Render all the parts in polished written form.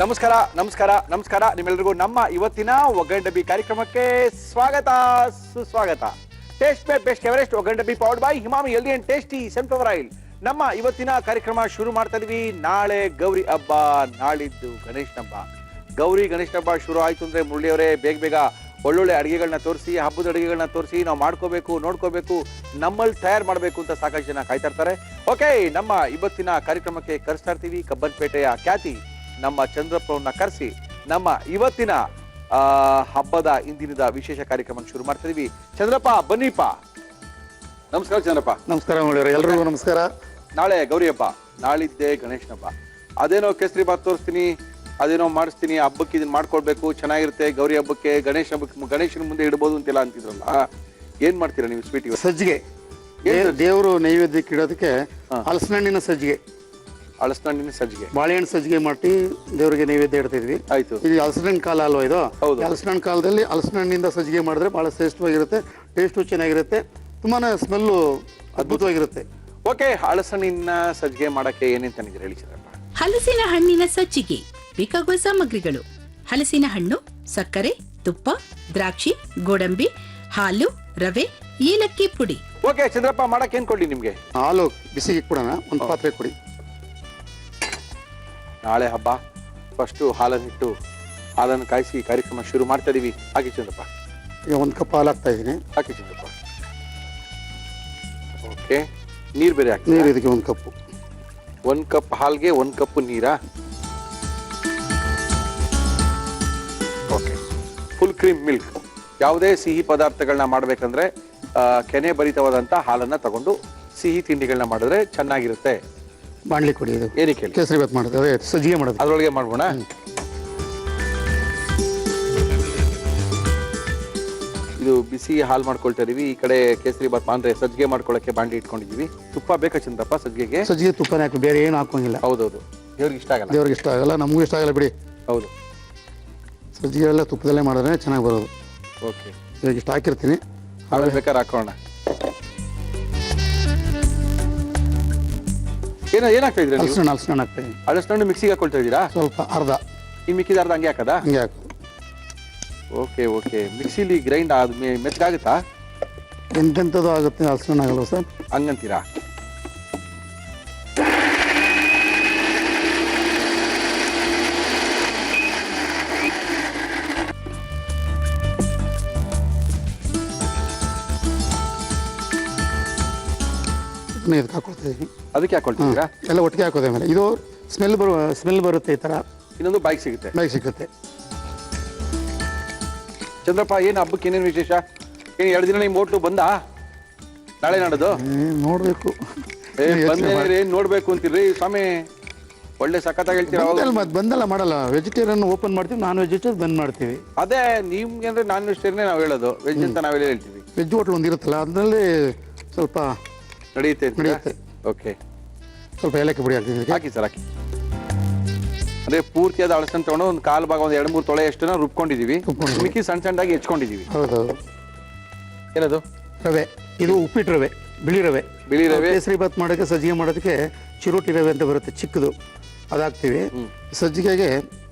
ನಮಸ್ಕಾರ ನಮಸ್ಕಾರ ನಮಸ್ಕಾರ ನಿಮ್ಮೆಲ್ಲರಿಗೂ ನಮ್ಮ ಇವತ್ತಿನ ಒಗ್ಗಂಡಬ್ಬಿ ಕಾರ್ಯಕ್ರಮಕ್ಕೆ ಸ್ವಾಗತ ಸುಸ್ವಾಗತ. ಟೇಸ್ಟ್ ಪೇ best Everest Oggarane Dabbi powered by Emami healthy and tasty sunflower oil. ನಮ್ಮ ಇವತ್ತಿನ ಕಾರ್ಯಕ್ರಮ ಶುರು ಮಾಡ್ತಾ ಇದೀವಿ. ನಾಳೆ ಗೌರಿ ಹಬ್ಬ, ನಾಳಿದ್ದು ಗಣೇಶನ ಹಬ್ಬ. ಗೌರಿ ಗಣೇಶನ ಹಬ್ಬ ಶುರು ಆಯ್ತು ಅಂದ್ರೆ ಮುರಳಿಯವರೇ ಬೇಗ ಒಳ್ಳೊಳ್ಳೆ ಅಡುಗೆಗಳನ್ನ ತೋರಿಸಿ, ಹಬ್ಬದ ಅಡುಗೆಗಳನ್ನ ತೋರಿಸಿ, ನಾವು ಮಾಡ್ಕೋಬೇಕು, ನೋಡ್ಕೋಬೇಕು, ನಮ್ಮಲ್ಲಿ ತಯಾರು ಮಾಡಬೇಕು ಅಂತ ಸಾಕಷ್ಟು ಜನ ಕಾಯ್ತಾ ಇರ್ತಾರೆ. ಓಕೆ, ನಮ್ಮ ಇವತ್ತಿನ ಕಾರ್ಯಕ್ರಮಕ್ಕೆ ಕರೆಸ್ತಾ ಇರ್ತೀವಿ ಕಬ್ಬನ್ಪೇಟೆಯ ಖ್ಯಾತಿ ನಮ್ಮ ಚಂದ್ರಪ್ಪವ್ರನ್ನ ಕರೆಸಿ ನಮ್ಮ ಇವತ್ತಿನ ಹಬ್ಬದ ಇಂದಿನದ ವಿಶೇಷ ಕಾರ್ಯಕ್ರಮ ಶುರು ಮಾಡ್ತಾ ಇದೀವಿ. ಚಂದ್ರಪ್ಪ ಬನ್ನಿಪ್ಪ. ನಮಸ್ಕಾರ ಚಂದ್ರಪ್ಪ. ನಮಸ್ಕಾರ ಮಾಡಿರಿ, ಎಲ್ರಿಗೂ ನಮಸ್ಕಾರ. ನಾಳೆ ಗೌರಿ ಹಬ್ಬ, ನಾಳಿದ್ದೆ ಗಣೇಶನ ಹಬ್ಬ. ಅದೇನೋ ಕೇಸರಿ ಬಾತ್ ತೋರಿಸ್ತೀನಿ, ಅದೇನೋ ಮಾಡಿಸ್ತೀನಿ, ಹಬ್ಬಕ್ಕೆ ಇದನ್ನ ಮಾಡ್ಕೊಳ್ಬೇಕು, ಚೆನ್ನಾಗಿರುತ್ತೆ, ಗೌರಿ ಹಬ್ಬಕ್ಕೆ ಗಣೇಶನ ಮುಂದೆ ಇಡಬಹುದು ಅಂತೆಲ್ಲ ಅಂತಿದ್ರಲ್ಲ, ಏನ್ ಮಾಡ್ತೀರಾ ನೀವು ಸ್ವೀಟ್? ಸಜ್ಜಿಗೆ ದೇವರು ನೈವೇದ್ಯಕ್ಕೆ ಇಡೋದಕ್ಕೆ ಹಲಸಿನಹಣ್ಣಿನ ಸಜ್ಜಿಗೆ, ಹಲಸಿನಹಣ್ಣಿನ ಸಜ್ಜಿಗೆ, ಬಾಳೆಹಣ್ಣು ಸಜ್ಜಿಗೆ ಮಾಡಿ ದೇವರಿಗೆ ನೈವೇದ್ಯ ಇಡ್ತಿದ್ವಿ. ಆಯ್ತು, ಇದು ಹಲಸಿನಹಣ್ಣು ಕಾಲ ಅಲ್ವಾ ಇದು? ಹೌದು. ಹಲಸಿನಹಣ್ಣು ಕಾಲದಲ್ಲಿ ಹಲಸಿನಹಣ್ಣಿಂದ ಸಜ್ಜಿಗೆ ಮಾಡಿದ್ರೆ ಬಹಳ ಶ್ರೇಷ್ಠವಾಗಿರುತ್ತೆ, ಟೇಸ್ಟು ಚೆನ್ನಾಗಿರುತ್ತೆ, ತುಂಬಾನೇ ಸ್ಮೆಲ್ಲು ಅದ್ಭುತವಾಗಿರುತ್ತೆ. ಓಕೆ, ಹಲಸಿನ ಸಜ್ಜಿಗೆ ಮಾಡಕ್ಕೆ ಏನೇನ್ ತಂದಿದ್ದೀರಾ ಹೇಳಿ ಚಂದ್ರಪ್ಪ? ಹಲಸಿನ ಹಣ್ಣಿನ ಸಜ್ಜಿಗೆ ಬೇಕಾಗುವ ಸಾಮಗ್ರಿಗಳು: ಹಲಸಿನ ಹಣ್ಣು, ಸಕ್ಕರೆ, ತುಪ್ಪ, ದ್ರಾಕ್ಷಿ, ಗೋಡಂಬಿ, ಹಾಲು, ರವೆ, ಏಲಕ್ಕಿ ಪುಡಿ. ಓಕೆ ಚಂದ್ರಪ್ಪ, ಮಾಡಕ್ಕೆ ಏನ್ ಕೊಡ್ಲಿ ನಿಮ್ಗೆ? ಹಾಲು ಬಿಸಿಗೆ ಕೊಡೋಣ, ಒಂದು ಪಾತ್ರೆ ಕೊಡಿ. ನಾಳೆ ಹಬ್ಬ, ಫಸ್ಟು ಹಾಲನ್ನಿಟ್ಟು ಹಾಲನ್ನು ಕಾಯಿಸಿ ಕಾರ್ಯಕ್ರಮ ಶುರು ಮಾಡ್ತಾ ಇದೀವಿ. ಹಾಕಿ ಚಂದ್ರಪ್ಪ. ಈಗ 1 ಕಪ್ ಹಾಲು ಹಾಕ್ತಾ ಇದ್ದೀನಿ. ಹಾಕಿ ಚಂದ್ರಪ್ಪ. ಓಕೆ, ನೀರು ಬೇರೆ ಹಾಕಿ. ನೀರು ಇದಕ್ಕೆ 1 ಕಪ್. 1 ಕಪ್ ಹಾಲ್ಗೆ 1 ಕಪ್ ನೀರಾ? Okay, full cream milk. ಯಾವುದೇ ಸಿಹಿ ಪದಾರ್ಥಗಳನ್ನ ಮಾಡ್ಬೇಕಂದ್ರೆ ಕೆನೆ ಭರಿತವಾದಂತ ಹಾಲನ್ನ ತಗೊಂಡು ಸಿಹಿ ತಿಂಡಿಗಳನ್ನ ಮಾಡಿದ್ರೆ ಚೆನ್ನಾಗಿರುತ್ತೆ. ಬಾಣ್ಲಿ ಕೊಡಿ. ಇದು ಏನಕ್ಕೆ ಹೇಳಿ? ಕೇಸರಿ ಬಾತ್ ಮಾಡೋದು, ಅದೇ ಸಜ್ಜಿಗೆ ಮಾಡೋದು. ಅದ್ರೊಳಗೆ ಮಾಡ್ಬೋಣ. ಇದು ಬಿಸಿ ಹಾಲು ಮಾಡ್ಕೊಳ್ತಾ ಇದೀವಿ. ಈ ಕಡೆ ಕೇಸರಿ ಬಾತ್ ಅಂದ್ರೆ ಸಜ್ಜಿಗೆ ಮಾಡ್ಕೊಳ್ಳಕ್ಕೆ ಬಾಂಡಿ ಇಟ್ಕೊಂಡಿದೀವಿ. ತುಪ್ಪ ಬೇಕಾ ಚಂದ್ರಪ್ಪ ಸಜ್ಜಿಗೆಗೆ? ಸಜ್ಜಿಗೆ ತುಪ್ಪನೇ ಹಾಕಿ, ಬೇರೆ ಏನು ಹಾಕೋಂಗಿಲ್ಲ. ಹೌದೌದು, ದೇವ್ರಿಗೆ ಇಷ್ಟ ಆಗಲ್ಲ. ದೇವ್ರಿಗೆ ಇಷ್ಟ ಆಗಲ್ಲ, ನಮಗೂ ಇಷ್ಟ ಆಗಲ್ಲ ಬಿಡಿ. ಹೌದು, ಸಜ್ಜಿಗೆ ಎಲ್ಲ ತುಪ್ಪದಲ್ಲೇ ಮಾಡಿದ್ರೆ ಚೆನ್ನಾಗಿ ಬರೋದು. ಓಕೆ, ಇವಾಗ ಇಷ್ಟು ಹಾಕಿರ್ತೀನಿ, ಆಮೇಲೆ ಬೇಕಾದ್ರೆ ಹಾಕೋಣ. ಏನಾಗ್ತಾ ಇದ್ರಿ? ಹಲಸಿನ ಹಾಕ್ತಾ ಇದ್ದೀನಿ. ಹಲಸಿನಹಣ್ಣು ಮಿಕ್ಸಿಗೆ ಹಾಕೊಳ್ತಾ ಇದ್ದೀರಾ? ಸ್ವಲ್ಪ ಅರ್ಧ, ಈ ಮಿಕ್ಕಿದ ಅರ್ಧ ಹಂಗೆ ಹಾಕದಾ? ಹಂಗೆ ಹಾಕು. ಓಕೆ ಓಕೆ, ಮಿಕ್ಸಿಲಿ ಗ್ರೈಂಡ್ ಆದ್ಮೇಲೆ ಮೆತ್ತಗಾಗುತ್ತಾ? ಎಂತೆಂಥದ್ದು ಆಗುತ್ತೆ, ಹಲಸಿನ ಆಗಲ್ಲ ಸರ್? ಹಂಗಂತೀರಾ? ಇದಕ್ಕೆ ಹಾಕೊಳ್ತಾ ಇದ್ದೀನಿ. ಅದಕ್ಕೆ ಹಾಕೊಳ್ತಿದ್ದೀರಾ? ಎಲ್ಲ ಒಟ್ಟಿಗೆ ಹಾಕೋದೇ ಮೇಲೆ ಇದು ಸ್ಮೆಲ್ ಬರುತ್ತೆ. ಈ ಥರ ಇನ್ನೊಂದು ಬೈಕ್ ಸಿಗುತ್ತೆ. ಬೈಕ್ ಸಿಗುತ್ತೆ. ಚಂದ್ರಪ್ಪ, ಏನು ಹಬ್ಬಕ್ಕೆ ಏನೇನು ವಿಶೇಷ? ಏನು 2 ದಿನ ನಿಮ್ಮ ಹೋಟ್ಲು ಬಂದಾ? ನಾಳೆ ನಾಡೋದು ನೋಡ್ಬೇಕು. ಏನ್ ನೋಡ್ಬೇಕು ಅಂತೀರಿ ಸ್ವಾಮಿ? ಒಳ್ಳೆ ಸಖತ್ತಾಗಿ ಹೇಳ್ತೀರಾ. ಮತ್ತೆ ಬಂದಲ್ಲ ಮಾಡಲ್ಲ, ವೆಜಿಟೇರಿಯನ್ ಓಪನ್ ಮಾಡ್ತೀವಿ, ನಾನ್ ವೆಜಿಟೇರಿಯನ್ ಬಂದ್ ಮಾಡ್ತೀವಿ. ಅದೇ ನಿಮ್ಗೆ ಅಂದ್ರೆ ನಾನ್ ವೆಜಿಟೇರಿಯನ್ ನಾವು ಹೇಳೋದು, ವೆಜ್ ಅಂತ ನಾವೆಲ್ಲ ಹೇಳ್ತೀವಿ. ವೆಜ್ ಹೋಟ್ಲ್ ಒಂದು ಇರುತ್ತಲ್ಲ, ಅದರಲ್ಲಿ ಸ್ವಲ್ಪ ನಡೆಯುತ್ತೆ. ಓಕೆ, ಸ್ವಲ್ಪ ಏಲಕ್ಕಿ ಪುಡಿ ಹಾಕ್ತೀವಿ. ಹಾಕಿ ಸರ್, ಹಾಕಿ. ಅಂದ್ರೆ ಪೂರ್ತಿಯಾದ ಹಲಸನ್ನು ತಗೊಂಡು ಒಂದು ಕಾಲು ಭಾಗ, ಒಂದು 2-3 ತೊಳೆ ಎಷ್ಟು ರುಬ್ಕೊಂಡಿದೀವಿ. ಮಿಕ್ಕಿ ಸಣ್ಣದಾಗಿ ಹೆಚ್ಕೊಂಡಿದೀವಿ. ಹೌದೌದು. ಏನದು? ರವೆ. ಇದು ಉಪ್ಪಿಟ್ಟು ರವೆ, ಬಿಳಿ ರವೆ. ಕೇಸರಿ ಬಾತ್ ಮಾಡೋಕ್ಕೆ, ಸಜ್ಜಿಗೆ ಮಾಡೋದಕ್ಕೆ ಚಿರೋಟಿ ರವೆ ಅಂತ ಬರುತ್ತೆ ಚಿಕ್ಕದು, ಅದಾಕ್ತಿವಿ. ಸಜ್ಜಿಗೆಗೆ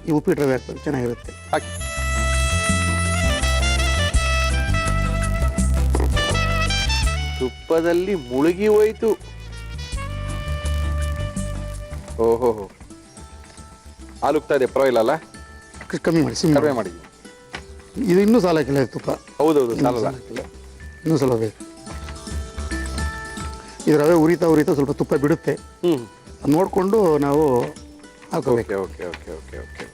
ಈ ಉಪ್ಪಿಟ್ಟು ರವೆ ಹಾಕ್ಬೇಕು, ಚೆನ್ನಾಗಿರುತ್ತೆ. ಹಾಕಿ. ತುಪ್ಪದಲ್ಲಿ ಮುಳುಗಿ ಹೋಯ್ತು. ಓಹೋ, ಹಾಲು ಉಕ್ತಾ ಇದೆ, ಪರವಾಗಿಲ್ಲ ಅಲ್ಲ? ಕಮ್ಮಿ ಮಾಡಿ, ಕಡಿಮೆ ಮಾಡಿದ್ವಿ. ಇದು ಇನ್ನೂ ಸಾಲ ಹಾಕಿಲ್ಲ ತುಪ್ಪ. ಹೌದೌದು, ಸಾಲಲ್ಲ, ಇನ್ನೂ ಸ್ವಲ್ಪ ಬೇಕು. ಇದು ರವೆ ಉರಿತಾ ಸ್ವಲ್ಪ ತುಪ್ಪ ಬಿಡುತ್ತೆ. ನೋಡಿಕೊಂಡು ನಾವು ಹಾಕೋಬೇಕು. Okay okay okay okay okay.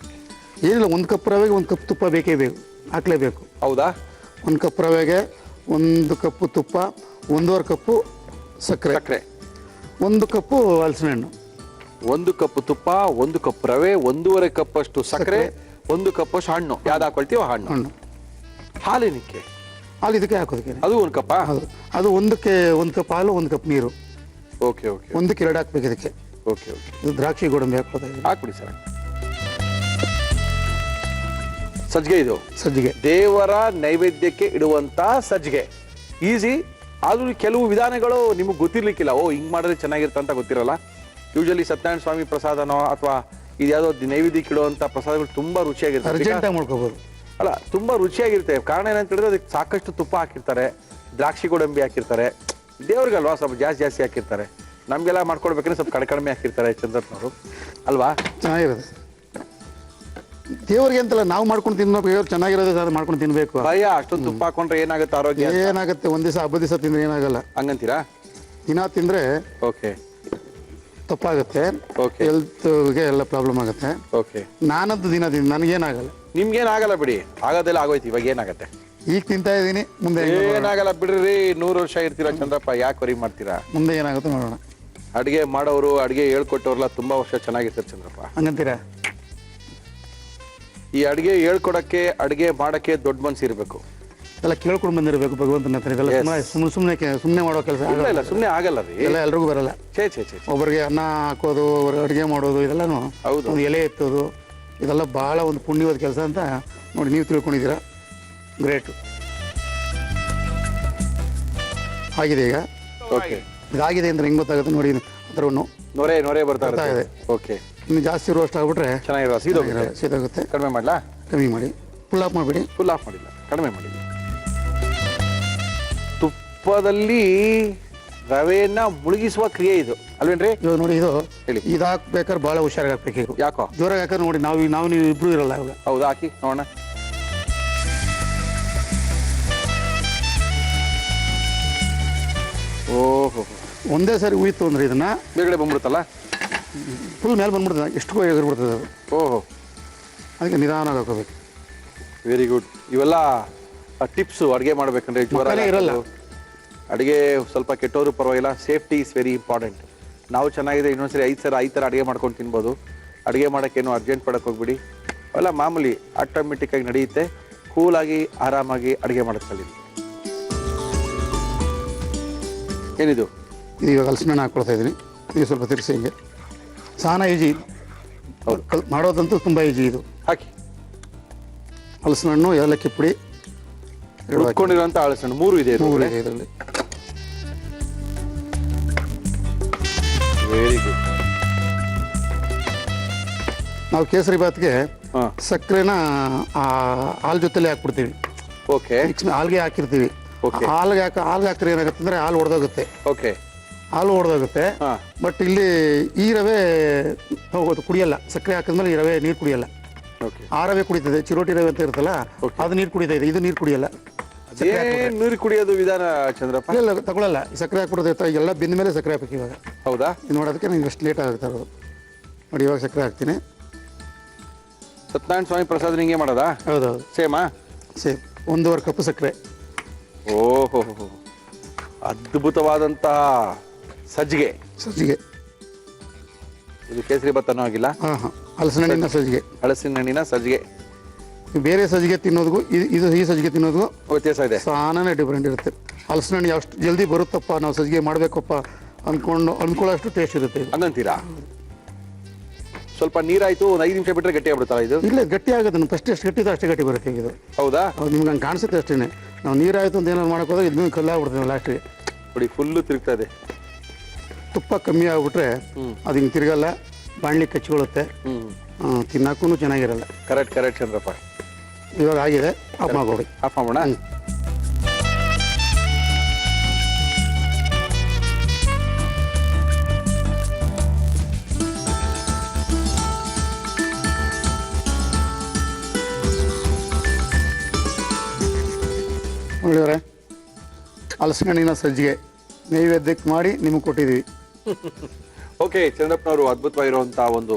ಏನಿಲ್ಲ, 1 ಕಪ್ ರವೆಗೆ 1 ಕಪ್ ತುಪ್ಪ ಬೇಕೇ ಬೇಕು, ಹಾಕ್ಲೇಬೇಕು. ಹೌದಾ? 1 ಕಪ್ ರವೆಗೆ 1 ಕಪ್ಪು ತುಪ್ಪ, 1.5 ಕಪ್ಪು ಸಕ್ಕರೆ, 1 ಕಪ್ಪು ಹಲಸಿನ ಹಣ್ಣು. 1 ಕಪ್ ತುಪ್ಪ, 1 ಕಪ್ ರವೆ, 1.5 ಕಪ್ ಅಷ್ಟು ಸಕ್ಕರೆ, 1 ಕಪ್ ಅಷ್ಟು ಹಣ್ಣು. ಯಾವ್ದು ಹಾಕೊಳ್ತೀವೋ ಹಣ್ಣು. ಹಾಲೇನಕ್ಕೆ? ಹಾಲು ಇದಕ್ಕೆ ಹಾಕೋದಕ್ಕೆ. ಅದು 1 ಕಪ್? ಹೌದು, ಅದು 1 ಕಪ್ ಹಾಲು, 1 ಕಪ್ ನೀರು. ಓಕೆ ಓಕೆ, 1ಕ್ಕೆ 2 ಹಾಕ್ಬೇಕು ಇದಕ್ಕೆ. Okay okay. ಇದು ದ್ರಾಕ್ಷಿ ಗೋಡಂಬಿ ಹಾಕೋದ, ಹಾಕ್ಬಿಡಿ ಸರ್. ಸಜ್ಜಿಗೆ, ಇದು ಸಜ್ಜಿಗೆ ದೇವರ ನೈವೇದ್ಯಕ್ಕೆ ಇಡುವಂತ ಸಜ್ಜಿಗೆ. ಈಸಿ, ಆದ್ರೂ ಕೆಲವು ವಿಧಾನಗಳು ನಿಮಗೆ ಗೊತ್ತಿರ್ಲಿಕ್ಕಿಲ್ಲ. ಹಿಂಗ್ ಮಾಡಿದ್ರೆ ಚೆನ್ನಾಗಿರುತ್ತೆ ಅಂತ ಗೊತ್ತಿರಲ್ಲ. ಯೂಶಲಿ ಸತ್ಯನಾರಾಯಣ ಸ್ವಾಮಿ ಪ್ರಸಾದನೋ ಅಥವಾ ಇದ್ಯಾವುದೋ ನೈವೇದ್ಯಕ್ಕೆ ಇಡುವಂತ ಪ್ರಸಾದಗಳು ತುಂಬಾ ರುಚಿಯಾಗಿರುತ್ತೆ. ಅರ್ಜೆಂಟಾಗಿ ಮಾಡ್ಕೋಬೋದು. ಅಲ್ಲ, ತುಂಬಾ ರುಚಿಯಾಗಿರುತ್ತೆ. ಕಾರಣ ಏನಂತ ಹೇಳಿದ್ರೆ ಅದಕ್ಕೆ ಸಾಕಷ್ಟು ತುಪ್ಪ ಹಾಕಿರ್ತಾರೆ, ದ್ರಾಕ್ಷಿ ಗೋಡಂಬಿ ಹಾಕಿರ್ತಾರೆ. ದೇವ್ರಿಗಲ್ವಾ ಸ್ವಲ್ಪ ಜಾಸ್ತಿ ಹಾಕಿರ್ತಾರೆ. ನಮ್ಗೆಲ್ಲ ಮಾಡ್ಕೊಡ್ಬೇಕಂದ್ರೆ ಸ್ವಲ್ಪ ಕಡಿಮೆ ಹಾಕಿರ್ತಾರೆ ಚಂದ್ರಪ್ಪನವರು ಅಲ್ವಾ. ಚೆನ್ನಾಗಿರುತ್ತೆ. ದೇವ್ರಿಗೆ ಅಂತಲ್ಲ, ನಾವು ಮಾಡ್ಕೊಂಡು ತಿನ್ಬೇಕು. ಚೆನ್ನಾಗಿರೋದು ಅದು ಮಾಡ್ಕೊಂಡು ತಿನ್ಬೇಕು. ಭಯ ಅಷ್ಟೊಂದು ತುಪ್ಪ ಹಾಕೊಂಡ್ರೆ ಏನಾಗುತ್ತೆ ಆರೋಗ್ಯ? ಏನಾಗುತ್ತೆ, ಒಂದ್ ದಿವಸ ಹಬ್ಬ ದಿವಸ ತಿಂದ್ರೆ ಏನಾಗಲ್ಲ. ಹಂಗಂತೀರಾ? ದಿನ ತಿಂದ್ರೆ ಓಕೆ ತಪ್ಪಾಗುತ್ತೆ, ಓಕೆ, ಹೆಲ್ತ್ಗೆ ಎಲ್ಲ ಪ್ರಾಬ್ಲಮ್ ಆಗುತ್ತೆ. ಓಕೆ. ನಾನಂತೂ ದಿನ ನನಗೇನಾಗಲ್ಲ. ನಿಮ್ಗೇನಾಗಲ್ಲ ಬಿಡಿ, ಆಗೋದೆಲ್ಲ ಆಗೋಯ್ತು. ಇವಾಗ ಏನಾಗತ್ತೆ? ಈಗ ತಿಂತಾ ಇದೀನಿ, ಮುಂದೆ ಏನಾಗಲ್ಲ ಬಿಡ್ರಿ. 100 ವರ್ಷ ಇರ್ತೀರಾ ಚಂದ್ರಪ್ಪ, ಯಾಕೆ ವರಿ ಮಾಡ್ತೀರಾ? ಮುಂದೆ ಏನಾಗುತ್ತೆ ನೋಡೋಣ. ಅಡಿಗೆ ಮಾಡೋರು, ಅಡಿಗೆ ಹೇಳ್ಕೊಟ್ಟವ್ರಲ್ಲ ತುಂಬಾ ವರ್ಷ ಚೆನ್ನಾಗಿರ್ತಾರೆ ಚಂದ್ರಪ್ಪ. ಹಂಗಂತೀರಾ? ಈ ಅಡಿಗೆ ಹೇಳ್ಕೊಡಕ್ಕೆ, ಅಡಿಗೆ ಮಾಡಕ್ಕೆ ದೊಡ್ಡ ಮನ್ಸು ಇರ್ಬೇಕು. ಎಲ್ಲ ಕೇಳ್ಕೊಂಡು ಬಂದಿರಬೇಕು ಭಗವಂತನ ಹತ್ರ. ಇದೆಲ್ಲ ಸುಮ್ಮನೆ ಮಾಡೋ ಕೆಲಸ ಇಲ್ಲ, ಸುಮ್ಮನೆ ಆಗಲ್ಲ ರೀ. ಎಲ್ಲ ಎಲ್ರಿಗೂ ಬರಲ್ಲ. ಛೇ. ಒಬ್ಬರಿಗೆ ಅನ್ನ ಹಾಕೋದು, ಅಡುಗೆ ಮಾಡೋದು, ಇದೆಲ್ಲಾನು ಹೌದು. ಒಂದು ಎಲೆ ಎತ್ತೋದು, ಇದೆಲ್ಲ ಬಹಳ ಒಂದು ಪುಣ್ಯವಾದ ಕೆಲಸ ಅಂತ ನೋಡಿ ನೀವು ತಿಳ್ಕೊಂಡಿದ್ದೀರಾ. ಗ್ರೇಟು. ಆಗಿದೆ ಈಗ. ಓಕೆ. ಇದಾಗಿದೆ ಅಂದ್ರೆ ಹೆಂಗ್ ಗೊತ್ತಾಗುತ್ತೆ ನೋಡಿ. ಅದರ ನೊರೆ ಬರ್ತಾ ಇದೆ. ಓಕೆ. ಇನ್ನು ಜಾಸ್ತಿ ರೋಸ್ಟ್ ಆಗ್ಬಿಟ್ರೆ ಚೆನ್ನಾಗಿರೋ ಸೀದಾಗುತ್ತೆ. ಕಡಿಮೆ ಮಾಡ್ಲಾ? ಕಮ್ಮಿ ಮಾಡಿ. ಫುಲ್ ಆಫ್ ಮಾಡಿಬಿಡಿ. ಫುಲ್ ಆಫ್ ಮಾಡಿಲ್ಲ, ಕಡಿಮೆ ಮಾಡಿಲ್ಲ. ತುಪ್ಪದಲ್ಲಿ ರವೆಯನ್ನ ಮುಳುಗಿಸುವ ಕ್ರಿಯೆ ಇದು ಅಲ್ವೇನ್ರಿ? ಇವಾಗ ನೋಡಿ, ಇದು ಹೇಳಿ. ಇದು ಹಾಕ್ಬೇಕಾದ್ರೆ ಬಹಳ ಹುಷಾರಾಗಿ ಹಾಕ್ಬೇಕು. ಯಾಕೋ? ಜೋರಾಗಿ ಹಾಕಿದ್ರೆ ನೋಡಿ, ನಾವು ನೀವು ಇಬ್ರು ಇರಲ್ಲ ಇವಾಗ. ಹೌದಾ? ಹಾಕಿ ನೋಡೋಣ. ಓಹೋ, ಒಂದೇ ಸಾರಿ ಉಯ್ತು ಅಂದ್ರೆ ಇದನ್ನ ಮೇಲ್ಗಡೆ ಬಂದ್ಬಿಡುತ್ತಲ್ಲ, ಫುಲ್ ಮೇಲೆ ಬಂದ್ಬಿಡ್ತದೆ. ಎಷ್ಟು ಎಗರ್ಬಿಡ್ತದೆ ಅದು. ಓಹೋ, ಅದಕ್ಕೆ ನಿಧಾನವಾಗಿ ಹಾಕೋಬೇಕು. Very good. ಇವೆಲ್ಲ ಟಿಪ್ಸು ಅಡುಗೆ ಮಾಡ್ಬೇಕಂದ್ರೆ. ಮಸಾಲೆ ಇರಲ್ಲ. ಅಡುಗೆ ಸ್ವಲ್ಪ ಕೆಟ್ಟೋದ್ರು ಪರವಾಗಿಲ್ಲ, ಸೇಫ್ಟಿ ಇಸ್ ವೆರಿ ಇಂಪಾರ್ಟೆಂಟ್. ನಾವು ಚೆನ್ನಾಗಿದೆ ಇನ್ನೊಂದ್ಸರಿ 5 ಥರ ಅಡುಗೆ ಮಾಡ್ಕೊಂಡು ತಿನ್ಬೋದು. ಅಡುಗೆ ಮಾಡೋಕ್ಕೇನು ಅರ್ಜೆಂಟ್ ಪಡಕ್ಕೆ ಹೋಗ್ಬಿಡಿ. ಅವೆಲ್ಲ ಮಾಮೂಲಿ ಆಟೋಮೆಟಿಕ್ಕಾಗಿ ನಡೆಯುತ್ತೆ. ಕೂಲಾಗಿ ಆರಾಮಾಗಿ ಅಡುಗೆ ಮಾಡೋದು ಕಲೀರಿ. ಏನಿದು? ಇದು ಇವಾಗ ಹಲಸಿನ ಹಣ್ಣು ಹಾಕ್ಕೊಳ್ತಾ ಇದ್ದೀನಿ. ಇದು ಸ್ವಲ್ಪ ತಿರ್ಸಿ ಹಿಂಗೆ. ಸಾನ ಈಜಿ. ಹೌದು, ಮಾಡೋದಂತೂ ತುಂಬ ಈಜಿ ಇದು. ಹಾಕಿ. ಹಲಸಿನ ಹಣ್ಣು, ಏಲಕ್ಕಿ ಪುಡಿ, ರುಬ್ಕೊಂಡಿರುವಂಥ ಹಲಸಿನ ಹಣ್ಣು 3 ಇದೆ ಇದರಲ್ಲಿ. Very good. ನಾವು ಕೇಸರಿ ಬಾತ್ಗೆ ಸಕ್ಕರೆನ ಹಾಲು ಜೊತೆಲೆ ಹಾಕ್ಬಿಡ್ತೀವಿ. ಓಕೆ. ಹಾಲ್ಗೆ ಹಾಕಿರ್ತೀವಿ. ಹಾಲ್ಗೆ ಹಾಕಿದ್ರೆ ಏನಾಗುತ್ತೆ ಅಂದ್ರೆ ಹಾಲು ಒಡೆದೋಗುತ್ತೆ. ಓಕೆ. ಹಾಲು ಒಡೆದೋಗುತ್ತೆ. ಬಟ್ ಇಲ್ಲಿ ಈ ರವೆ ಹೋಗೋದು ಕುಡಿಯಲ್ಲ. ಸಕ್ಕರೆ ಹಾಕಿದ್ಮೇಲೆ ಈ ರವೆ ನೀರು ಕುಡಿಯಲ್ಲ. ಆ ರವೆ ಕುಡಿತದೆ. ಚಿರೋಟಿ ರವೆ ಅಂತ ಇರುತ್ತಲ್ಲ, ಅದು ನೀರು ಕುಡಿತಾ ಇದೆ. ಇದು ನೀರು ಕುಡಿಯಲ್ಲ. ನೀರು ಕುಡಿಯೋದು ವಿಧಾನ ಚಂದ್ರಪ್ಪ? ಇಲ್ಲ, ತಗೊಳ್ಳಲ್ಲ. ಸಕ್ಕರೆ ಹಾಕ್ಬಿಡ್ತೈತೆ. ಎಲ್ಲ ಬೆಂದ ಮೇಲೆ ಸಕ್ಕರೆ ಹಾಕಿ ಇವಾಗ. ಹೌದಾ? ಇದು ನೋಡೋದಕ್ಕೆ ನಂಗೆ ಎಷ್ಟು ಲೇಟ್ ಆಗುತ್ತೆ ಇರೋದು ನೋಡಿ. ಇವಾಗ ಸಕ್ಕರೆ ಹಾಕ್ತೀನಿ. ಸತ್ಯನಾರಾಯಣ ಸ್ವಾಮಿ ಪ್ರಸಾದ ಹಿಂಗೆ ಮಾಡೋದಾ? ಹೌದೌದು, ಸೇಮಾ? ಸೇಮ್. 1.5 ಕಪ್ ಸಕ್ಕರೆ. ಓಹೋ, ಅದ್ಭುತವಾದಂತಹ ಸಜ್ಜಿಗೆ. ಇದು ಕೇಸರಿ ಭತ್ತನೂ ಆಗಿಲ್ಲ. ಹಲಸಿನ ಹಣ್ಣಿನ ಸಜ್ಜಿಗೆ. ಹಲಸಿನ ಹಣ್ಣಿನ ಸಜ್ಜಿಗೆ. ಬೇರೆ ಸಜ್ಜಿಗೆ ತಿನ್ನೋದಕ್ಕೂ ಈ ಸಜ್ಜಿಗೆ ತಿನ್ನೋದಕ್ಕೂ ವ್ಯತ್ಯಾಸ ಇದೆ. ಸಾನೇ ಡಿಫ್ರೆಂಟ್ ಇರುತ್ತೆ. ಹಲಸಿನ ಹಣ್ಣು ಎಷ್ಟು ಜಲ್ದಿ ಬರುತ್ತಪ್ಪ, ನಾವು ಸಜ್ಜಿಗೆ ಮಾಡಬೇಕಪ್ಪ ಅಂದ್ಕೊಳ್ಳೋಷ್ಟು ಟೇಸ್ಟ್ ಇರುತ್ತೆ. ಹಂಗಂತೀರಾ? ಸ್ವಲ್ಪ ನೀರಾಯ್ತು, ಒಂದು 5 ನಿಮಿಷ ಬಿಟ್ಟರೆ ಗಟ್ಟಿ ಆಗ್ಬಿಡುತ್ತಲ್ಲ ಇದು? ಇಲ್ಲ, ಗಟ್ಟಿ ಆಗುತ್ತೆ. ಫಸ್ಟ್ ಎಷ್ಟು ಗಟ್ಟಿ ಅಷ್ಟೇ ಗಟ್ಟಿ ಬರುತ್ತೆ ಇದು. ಹೌದಾ? ನಿಮ್ಗೆ ಹಂಗೆ ಕಾಣಿಸುತ್ತೆ ಅಷ್ಟೇ. ನಾವು ನೀರಾಯ್ತು ಅಂತ ಏನಾದ್ರು ಮಾಡೋಕೋದ್ರೆ ಇದನ್ನು ಕಲ್ಲಾಗ್ಬಿಡ್ತೀವಿ ಲಾಸ್ಟಿಗೆ. ನೋಡಿ, ಫುಲ್ಲು ತಿರುಗ್ತಾ ಇದೆ. ತುಪ್ಪ ಕಮ್ಮಿ ಆಗ್ಬಿಟ್ರೆ ಅದು ಹಿಂಗೆ ತಿರುಗಲ್ಲ, ಬಾಣಲಿ ಕಚ್ಕೊಳ್ಳುತ್ತೆ, ತಿನ್ನಕ್ಕೂ ಚೆನ್ನಾಗಿರಲ್ಲ. ಕರೆಕ್ಟ್ ಚಂದ್ರಪ್ಪ. ಇವಾಗ ಆಗಿದೆ, ಆಫ್ ಮಾಡ್ಕೊಡಿ. ಆಫ್ ಮಾಡೋಣ. ಒಳ್ಳೆಯವರೇ, ಹಲಸಿನ ಹಣ್ಣಿನ ಸಜ್ಜಿಗೆ ನೈವೇದ್ಯಕ್ಕೆ ಮಾಡಿ ನಿಮಗೆ ಕೊಟ್ಟಿದ್ದೀವಿ. ಓಕೆ, ಚಂದ್ರಪ್ಪನವರು ಅದ್ಭುತವಾಗಿರುವಂಥ ಒಂದು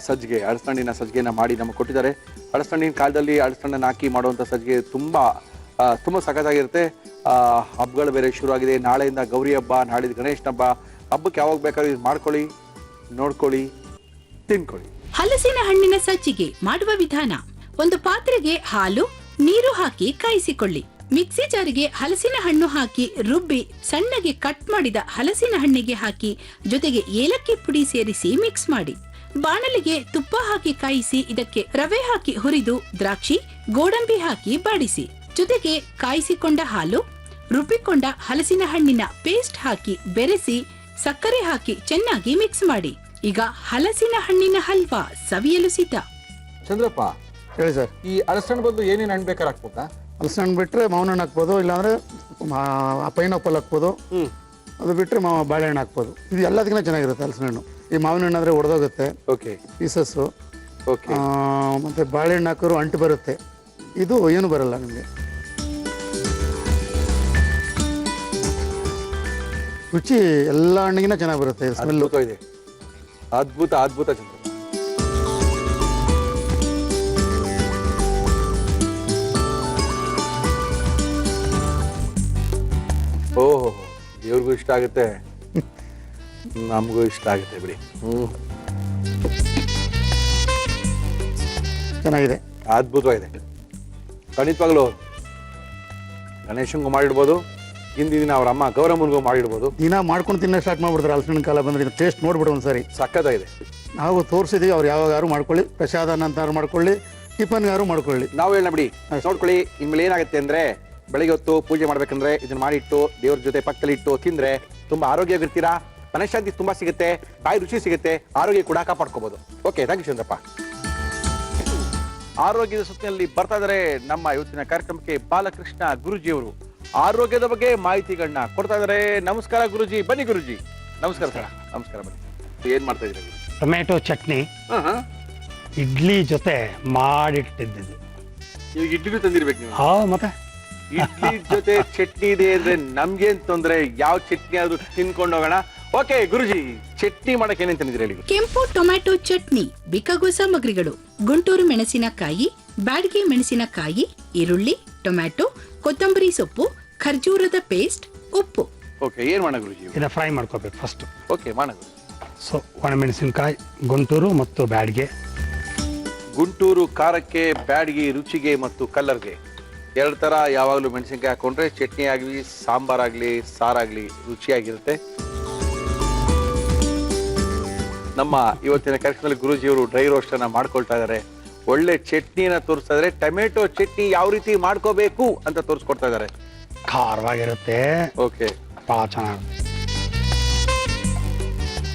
ಸಜ್ಜಿಗೆ, ಹಲಸಿನ ಸಜ್ಜಿಗೆನ ಮಾಡಿ ನಮಗೆ ಕೊಟ್ಟಿದ್ದಾರೆ. ಹಲಸಿನ ಕಾಲದಲ್ಲಿ ಹಲಸಿನ ಹಾಕಿ ಮಾಡುವಂಥ ಸಜ್ಜಿಗೆ ತುಂಬ ಸಖತ್ತಾಗಿರುತ್ತೆ. ಹಬ್ಬಗಳು ಬೇರೆ ಶುರುವಾಗಿದೆ. ನಾಳೆಯಿಂದ ಗೌರಿ ಹಬ್ಬ, ನಾಳಿದ್ದು ಗಣೇಶನ ಹಬ್ಬ. ಹಬ್ಬಕ್ಕೆ ಯಾವಾಗ ಬೇಕಾದ್ರೂ ಇದು ಮಾಡ್ಕೊಳ್ಳಿ, ನೋಡ್ಕೊಳ್ಳಿ, ತಿನ್ಕೊಳ್ಳಿ. ಹಲಸಿನ ಹಣ್ಣಿನ ಸಜ್ಜಿಗೆ ಮಾಡುವ ವಿಧಾನ: ಒಂದು ಪಾತ್ರೆಗೆ ಹಾಲು, ನೀರು ಹಾಕಿ ಕಾಯಿಸಿಕೊಳ್ಳಿ. ಮಿಕ್ಸಿ ಜಾರಿಗೆ ಹಲಸಿನ ಹಣ್ಣು ಹಾಕಿ ರುಬ್ಬಿ ಸಣ್ಣಗೆ ಕಟ್ ಮಾಡಿದ ಹಲಸಿನ ಹಣ್ಣಿಗೆ ಹಾಕಿ ಜೊತೆಗೆ ಏಲಕ್ಕಿ ಪುಡಿ ಸೇರಿಸಿ ಮಿಕ್ಸ್ ಮಾಡಿ. ಬಾಣಲಿಗೆ ತುಪ್ಪ ಹಾಕಿ ಕಾಯಿಸಿ ಇದಕ್ಕೆ ರವೆ ಹಾಕಿ ಹುರಿದು ದ್ರಾಕ್ಷಿ ಗೋಡಂಬಿ ಹಾಕಿ ಬಾಡಿಸಿ. ಜೊತೆಗೆ ಕಾಯಿಸಿಕೊಂಡ ಹಾಲು, ರುಬ್ಬಿಕೊಂಡ ಹಲಸಿನ ಹಣ್ಣಿನ ಪೇಸ್ಟ್ ಹಾಕಿ ಬೆರೆಸಿ ಸಕ್ಕರೆ ಹಾಕಿ ಚೆನ್ನಾಗಿ ಮಿಕ್ಸ್ ಮಾಡಿ. ಈಗ ಹಲಸಿನ ಹಣ್ಣಿನ ಹಲ್ವಾ ಸವಿಯಲು ಸಿದ್ಧ. ಚಂದ್ರಪ್ಪ, ಹೇಳಿ ಸರ್. ಈ ಅಲಸಂಡೆ ಬದಲು ಏನೇನು ಹಣ್ಣು ಬೇಕಾದ್ರೆ ಹಾಕ್ಬೇಕಾ? ಹಲಸಿನ ಹಣ್ಣು ಬಿಟ್ಟರೆ ಮಾವಿನ ಹಣ್ಣು ಹಾಕ್ಬೋದು, ಇಲ್ಲಾಂದರೆ ಪೈನಾಪಲ್ ಹಾಕ್ಬೋದು. ಅದು ಬಿಟ್ಟರೆ ಬಾಳೆಹಣ್ಣು ಹಾಕ್ಬೋದು. ಇದು ಎಲ್ಲದಕ್ಕಿಂತ ಚೆನ್ನಾಗಿರುತ್ತೆ ಹಲಸಿನ ಹಣ್ಣು. ಈ ಮಾವಿನ ಹಣ್ಣು ಆದರೆ ಒಡೆದೋಗುತ್ತೆ ಓಕೆ ಪೀಸಸ್ಸು. ಓಕೆ. ಮತ್ತು ಬಾಳೆಹಣ್ಣು ಹಾಕೋರು ಅಂಟು ಬರುತ್ತೆ. ಇದು ಏನು ಬರಲ್ಲ ನಿಮಗೆ. ರುಚಿ ಎಲ್ಲ ಹಣ್ಣಿಗಿನ ಚೆನ್ನಾಗಿ ಬರುತ್ತೆ. ಸ್ಮೆಲ್ಲು ಇದೆ. ಅದ್ಭುತ ಅದ್ಭುತ ಚಂದ್ರ. ಓಹೋ, ದೇವ್ರಿಗೂ ಇಷ್ಟ ಆಗುತ್ತೆ, ನಮಗೂ ಇಷ್ಟ ಆಗುತ್ತೆ ಬಿಡಿ. ಚೆನ್ನಾಗಿದೆ, ಅದ್ಭುತವಾಗಿದೆ. ಖಂಡಿತವಾಗ್ಲೂ ಗಣೇಶಂಗೂ ಮಾಡಿಡ್ಬೋದು, ಹಿಂದಿನ ದಿನ ಅವ್ರ ಅಮ್ಮ ಗೌರಮ್ಮನಿಗೂ ಮಾಡಿಡ್ಬೋದು. ದಿನ ಮಾಡ್ಕೊಂಡು ತಿನ್ನೋ ಸ್ಟಾರ್ಟ್ ಮಾಡ್ಬಿಡ್ತಾರೆ. ಹಲಸಿನ ಕಾಲ ಬಂದರೆ ಟೇಸ್ಟ್ ನೋಡ್ಬಿಡು ಒಂದ್ಸರಿ. ಸಖತ್ತಾಗಿದೆ. ನಾವು ತೋರಿಸಿದ್ದೀವಿ, ಅವ್ರು ಯಾವಾಗಾರು ಮಾಡ್ಕೊಳ್ಳಿ, ಪ್ರಸಾದ ನಂತರ ಮಾಡ್ಕೊಳ್ಳಿ, ಟಿಫನ್ಗಾರು ಮಾಡ್ಕೊಳ್ಳಿ. ನಾವು ಹೇಳ ಬಿಡಿ, ನೋಡ್ಕೊಳ್ಳಿ. ಇನ್ಮೇಲೆ ಏನಾಗುತ್ತೆ ಅಂದ್ರೆ, ಬೆಳಿಗ್ಗೆ ಹೊತ್ತು ಪೂಜೆ ಮಾಡ್ಬೇಕಂದ್ರೆ ಇದನ್ನ ಮಾಡಿಟ್ಟು ದೇವ್ರ ಜೊತೆ ಪಕ್ಕದಲ್ಲಿ ಇಟ್ಟು ತಿಂದ್ರೆ ತುಂಬಾ ಆರೋಗ್ಯವಾಗಿರ್ತೀರಾ, ಮನಃಶಾಂತಿ ತುಂಬಾ ಸಿಗುತ್ತೆ, ಬಾಯಿ ರುಚಿ ಸಿಗುತ್ತೆ, ಆರೋಗ್ಯ ಕೂಡ ಕಾಪಾಡ್ಕೋಬಹುದು. Okay, thank you Chandrappa. ಆರೋಗ್ಯದ ಸುತ್ತಿನಲ್ಲಿ ಬರ್ತಾ ಇದ್ದಾರೆ ನಮ್ಮ ಇವತ್ತಿನ ಕಾರ್ಯಕ್ರಮಕ್ಕೆ ಬಾಲಕೃಷ್ಣ ಗುರುಜಿಯವರು. ಆರೋಗ್ಯದ ಬಗ್ಗೆ ಮಾಹಿತಿಗಳನ್ನ ಕೊಡ್ತಾ ಇದ್ದಾರೆ. ನಮಸ್ಕಾರ ಗುರುಜಿ, ಬನ್ನಿ ಗುರುಜಿ. ನಮಸ್ಕಾರ ಸರ್. ನಮಸ್ಕಾರ, ಬನ್ನಿ. ಏನ್ ಮಾಡ್ತಾ ಇದ್ದೀರಾ? ಟೊಮೆಟೊ ಚಟ್ನಿ ಇಡ್ಲಿ ಜೊತೆ ಮಾಡಿಟ್ಟಿದ್ದು. ಈಗ ಇಡ್ಲಿ ತಂದಿರ್ಬೇಕು ನೀವು. ಮತ್ತೆ ಇಡ್ಲಿ ಜೊತೆ ಚಟ್ನಿ ಇದೆ ಅಂದ್ರೆ ನಮ್ಗೇನ್ ತೊಂದ್ರೆ, ಯಾವ ಚಟ್ನಿ ಆದ್ರೂ ತಿನ್ಕೊಂಡು ಹೋಗೋಣ. ಓಕೆ ಗುರುಜಿ, ಚಟ್ನಿ ಮಾಡಕ್ಕೆ ಏನೇನ್ ತಂದಿದ್ದೀರಾ ಹೇಳಿ? ಕೆಂಪು ಟೊಮ್ಯಾಟೊ ಚಟ್ನಿ ಬೇಕಾಗುವ ಸಾಮಗ್ರಿಗಳು: ಗುಂಟೂರು ಮೆಣಸಿನಕಾಯಿ, ಬ್ಯಾಡಗಿ ಮೆಣಸಿನಕಾಯಿ, ಈರುಳ್ಳಿ, ಟೊಮ್ಯಾಟೊ, ಕೊತ್ತಂಬರಿ ಸೊಪ್ಪು, ಖರ್ಜೂರದ ಪೇಸ್ಟ್, ಉಪ್ಪು. ಓಕೆ, ಏನ್ ಮಾಡೋಣ ಗುರುಜಿ? ಇದನ್ನ ಫ್ರೈ ಮಾಡ್ಕೋಬೇಕು ಫಸ್ಟ್. ಓಕೆ, ಮಾಡೋಣ. ಸೊ ಒಣಮೆಣಸಿನಕಾಯಿ, ಗುಂಟೂರು ಮತ್ತು ಬ್ಯಾಡ್ಗೆ. ಗುಂಟೂರು ಖಾರಕ್ಕೆ, ಬ್ಯಾಡಗಿ ರುಚಿಗೆ ಮತ್ತು ಕಲ್ಲರ್ಗೆ. ಎರಡು ತರ ಯಾವಾಗಲೂ ಮೆಣಸಿನಕಾಯಿ ಹಾಕೊಂಡ್ರೆ ಚಟ್ನಿ ಆಗಲಿ, ಸಾಂಬಾರಾಗ್ಲಿ, ಸಾರಾಗ್ಲಿ ರುಚಿಯಾಗಿರುತ್ತೆ. ನಮ್ಮ ಇವತ್ತಿನ ಕಾರ್ಯಕ್ರಮದಲ್ಲಿ ಗುರುಜಿಯವರು ಡ್ರೈ ರೋಸ್ಟ್ ಅನ್ನ ಮಾಡ್ಕೊಳ್ತಾ ಇದ್ದಾರೆ. ಒಳ್ಳೆ ಚಟ್ನಿನ ತೋರಿಸ್ತಾ ಇದ್ದಾರೆ. ಟೊಮೆಟೊ ಚಟ್ನಿ ಯಾವ ರೀತಿ ಮಾಡ್ಕೋಬೇಕು ಅಂತ ತೋರಿಸ್ಕೊಡ್ತಾ ಇದ್ದಾರೆ. ಖಾರವಾಗಿರುತ್ತೆ. ಓಕೆ, ಭಾಳ ಚೆನ್ನಾಗಿ.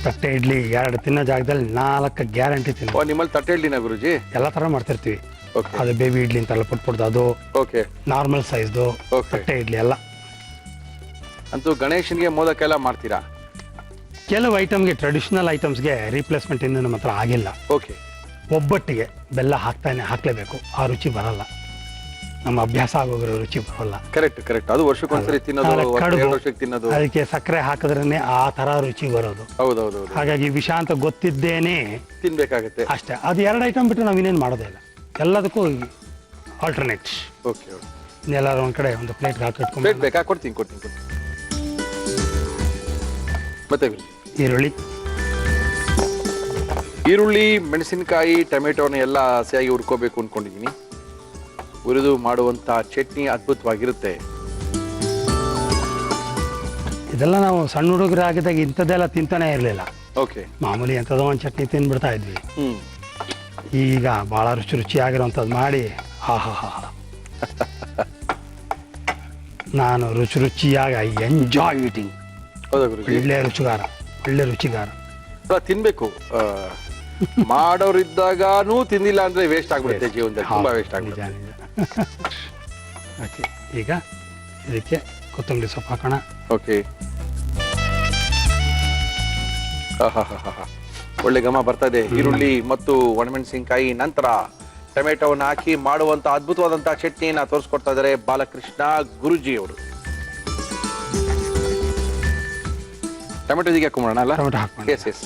ತಟ್ಟೆ ಇಡ್ಲಿ 2 ತಿನ್ನೋ ಜಾಗದಲ್ಲಿ 4 ಗ್ಯಾರಂಟಿ ತಿನ್ನೋ. ನಿಮ್ಮಲ್ಲಿ ತಟ್ಟೆ ಇಡ್ಲಿನ ಗುರುಜಿ? ಎಲ್ಲ ತರ ಮಾಡ್ತಿರ್ತೀವಿ. ಓಕೆ, ಅದು ಬೇಬಿ ಇಡ್ಲಿ ಅಂತೆಲ್ಲ ಪುಟ್ಪುಡ್ದು, ಅದು ಓಕೆ, ನಾರ್ಮಲ್ ಸೈಜ್ದು ತಟ್ಟೆ ಇಡ್ಲಿ ಎಲ್ಲ. ಅಂತೂ ಗಣೇಶನ್ಗೆ ಮೋದಕ ಎಲ್ಲ ಮಾಡ್ತೀರಾ? ಕೆಲವು ಐಟಮ್ಗೆ, ಟ್ರೆಡಿಷನಲ್ ಐಟಮ್ಸ್ಗೆ ರೀಪ್ಲೇಸ್ಮೆಂಟ್ ಇನ್ನೂ ನಮ್ಮ ಹತ್ರ ಆಗಿಲ್ಲ. ಓಕೆ. ಒಬ್ಬಟ್ಟಿಗೆ ಬೆಲ್ಲ ಹಾಕ್ಲೇಬೇಕು, ಆ ರುಚಿ ಬರಲ್ಲ. ನಮ್ಮ ಅಭ್ಯಾಸ ಆಗೋಗಿರೋ ರುಚಿ ಬರಲ್ಲ. Correct correct. ಅದು ವರ್ಷಕ್ಕೊಂದ್ಸರಿ ತಿನ್ನೋದು, ಕಡುಬು, 2 ವರ್ಷಕ್ಕೆ ತಿನ್ನೋದು. ಅದಕ್ಕೆ ಸಕ್ಕರೆ ಹಾಕಿದ್ರೇನೆ ಆ ತರ ರುಚಿ ಬರೋದು. ಹೌದೌದು. ಹಾಗಾಗಿ ವಿಷ ಅಂತ ಗೊತ್ತಿದ್ದೇನೆ ತಿನ್ಬೇಕಾಗತ್ತೆ ಅಷ್ಟೇ. ಅದು 2 ಐಟಮ್ ಬಿಟ್ಟು ನಾವು ಇನ್ನೇನು ಮಾಡೋದೇ ಇಲ್ಲ. ಎಲ್ಲದಕ್ಕೂ ಆಲ್ಟರ್ನೇಟ್. ಓಕೆ, ಎಲ್ಲರೂ ಒಂದ್ ಕಡೆ ಒಂದು ಪ್ಲೇಟ್ಗೆ ಹಾಕಿಟ್ಕೊಂಡು. ಪ್ಲೇಟ್ ಬೇಕಾ? ಕೊಡ್ತೀನಿ. ಮತ್ತೆ ಈರುಳ್ಳಿ, ಮೆಣಸಿನಕಾಯಿ, ಟೊಮೆಟೊನ ಎಲ್ಲ ಹಸಿಯಾಗಿ ಹುರ್ಕೋಬೇಕು ಅನ್ಕೊಂಡಿದ್ದೀನಿ. ಹುರಿದು ಮಾಡುವಂತ ಚಟ್ನಿ ಅದ್ಭುತವಾಗಿರುತ್ತೆ. ಇದೆಲ್ಲ ನಾವು ಸಣ್ಣ ಹುಡುಗರಾಗಿದ್ದಾಗ ಇಂಥದ್ದೆಲ್ಲ ತಿಂತಾನೆ ಇರಲಿಲ್ಲ. ಓಕೆ, ಮಾಮೂಲಿ ಎಂಥದೋ ಒಂದು ಚಟ್ನಿ ತಿಂದ್ಬಿಡ್ತಾ ಇದ್ವಿ. ಈಗ ಭಾಳ ರುಚಿಯಾಗಿರೋಂಥದ್ದು ಮಾಡಿ ನಾನು ರುಚಿಯಾಗಿ ಎಂಜಾಯ್ ಈಟಿಂಗ್. ಹೌದಾ ಗುರುಜಿ? ಒಳ್ಳೆ ರುಚಿಗಾರ ತಿನ್ಬೇಕು. ಮಾಡೋರಿದ್ದಾಗೂ ತಿಂದಿಲ್ಲ ಅಂದ್ರೆ ವೇಸ್ಟ್ ಆಗ್ಬಿಡುತ್ತೆ ಜೀವನದಲ್ಲಿ, ತುಂಬಾ ವೇಸ್ಟ್ ಆಗ್ಬಿಡುತ್ತೆ. ಓಕೆ, ಈಗ ಇದಕ್ಕೆ ಕೊತ್ತಂಬರಿ ಸೊಪ್ಪು ಹಾಕೋಣ. ಓಕೆ, ಒಳ್ಳೆ ಘಮ ಬರ್ತಾ ಇದೆ. ಈರುಳ್ಳಿ ಮತ್ತು ಒಣಮೆಣಸಿನಕಾಯಿ ನಂತರ ಟೊಮೆಟೊವನ್ನು ಹಾಕಿ ಮಾಡುವಂತ ಅದ್ಭುತವಾದಂತ ಚಟ್ನಿಯನ್ನ ತೋರಿಸ್ಕೊಡ್ತಾ ಇದ್ದಾರೆ ಬಾಲಕೃಷ್ಣ ಗುರುಜಿ ಅವರು. ಟೊಮೆಟೊ ಇದಕ್ಕೆ ಹಾಕೊಂಬೋಣ ಅಲ್ಲ? ಟೊಮೆಟೊ ಹಾಕೋಣ. S S.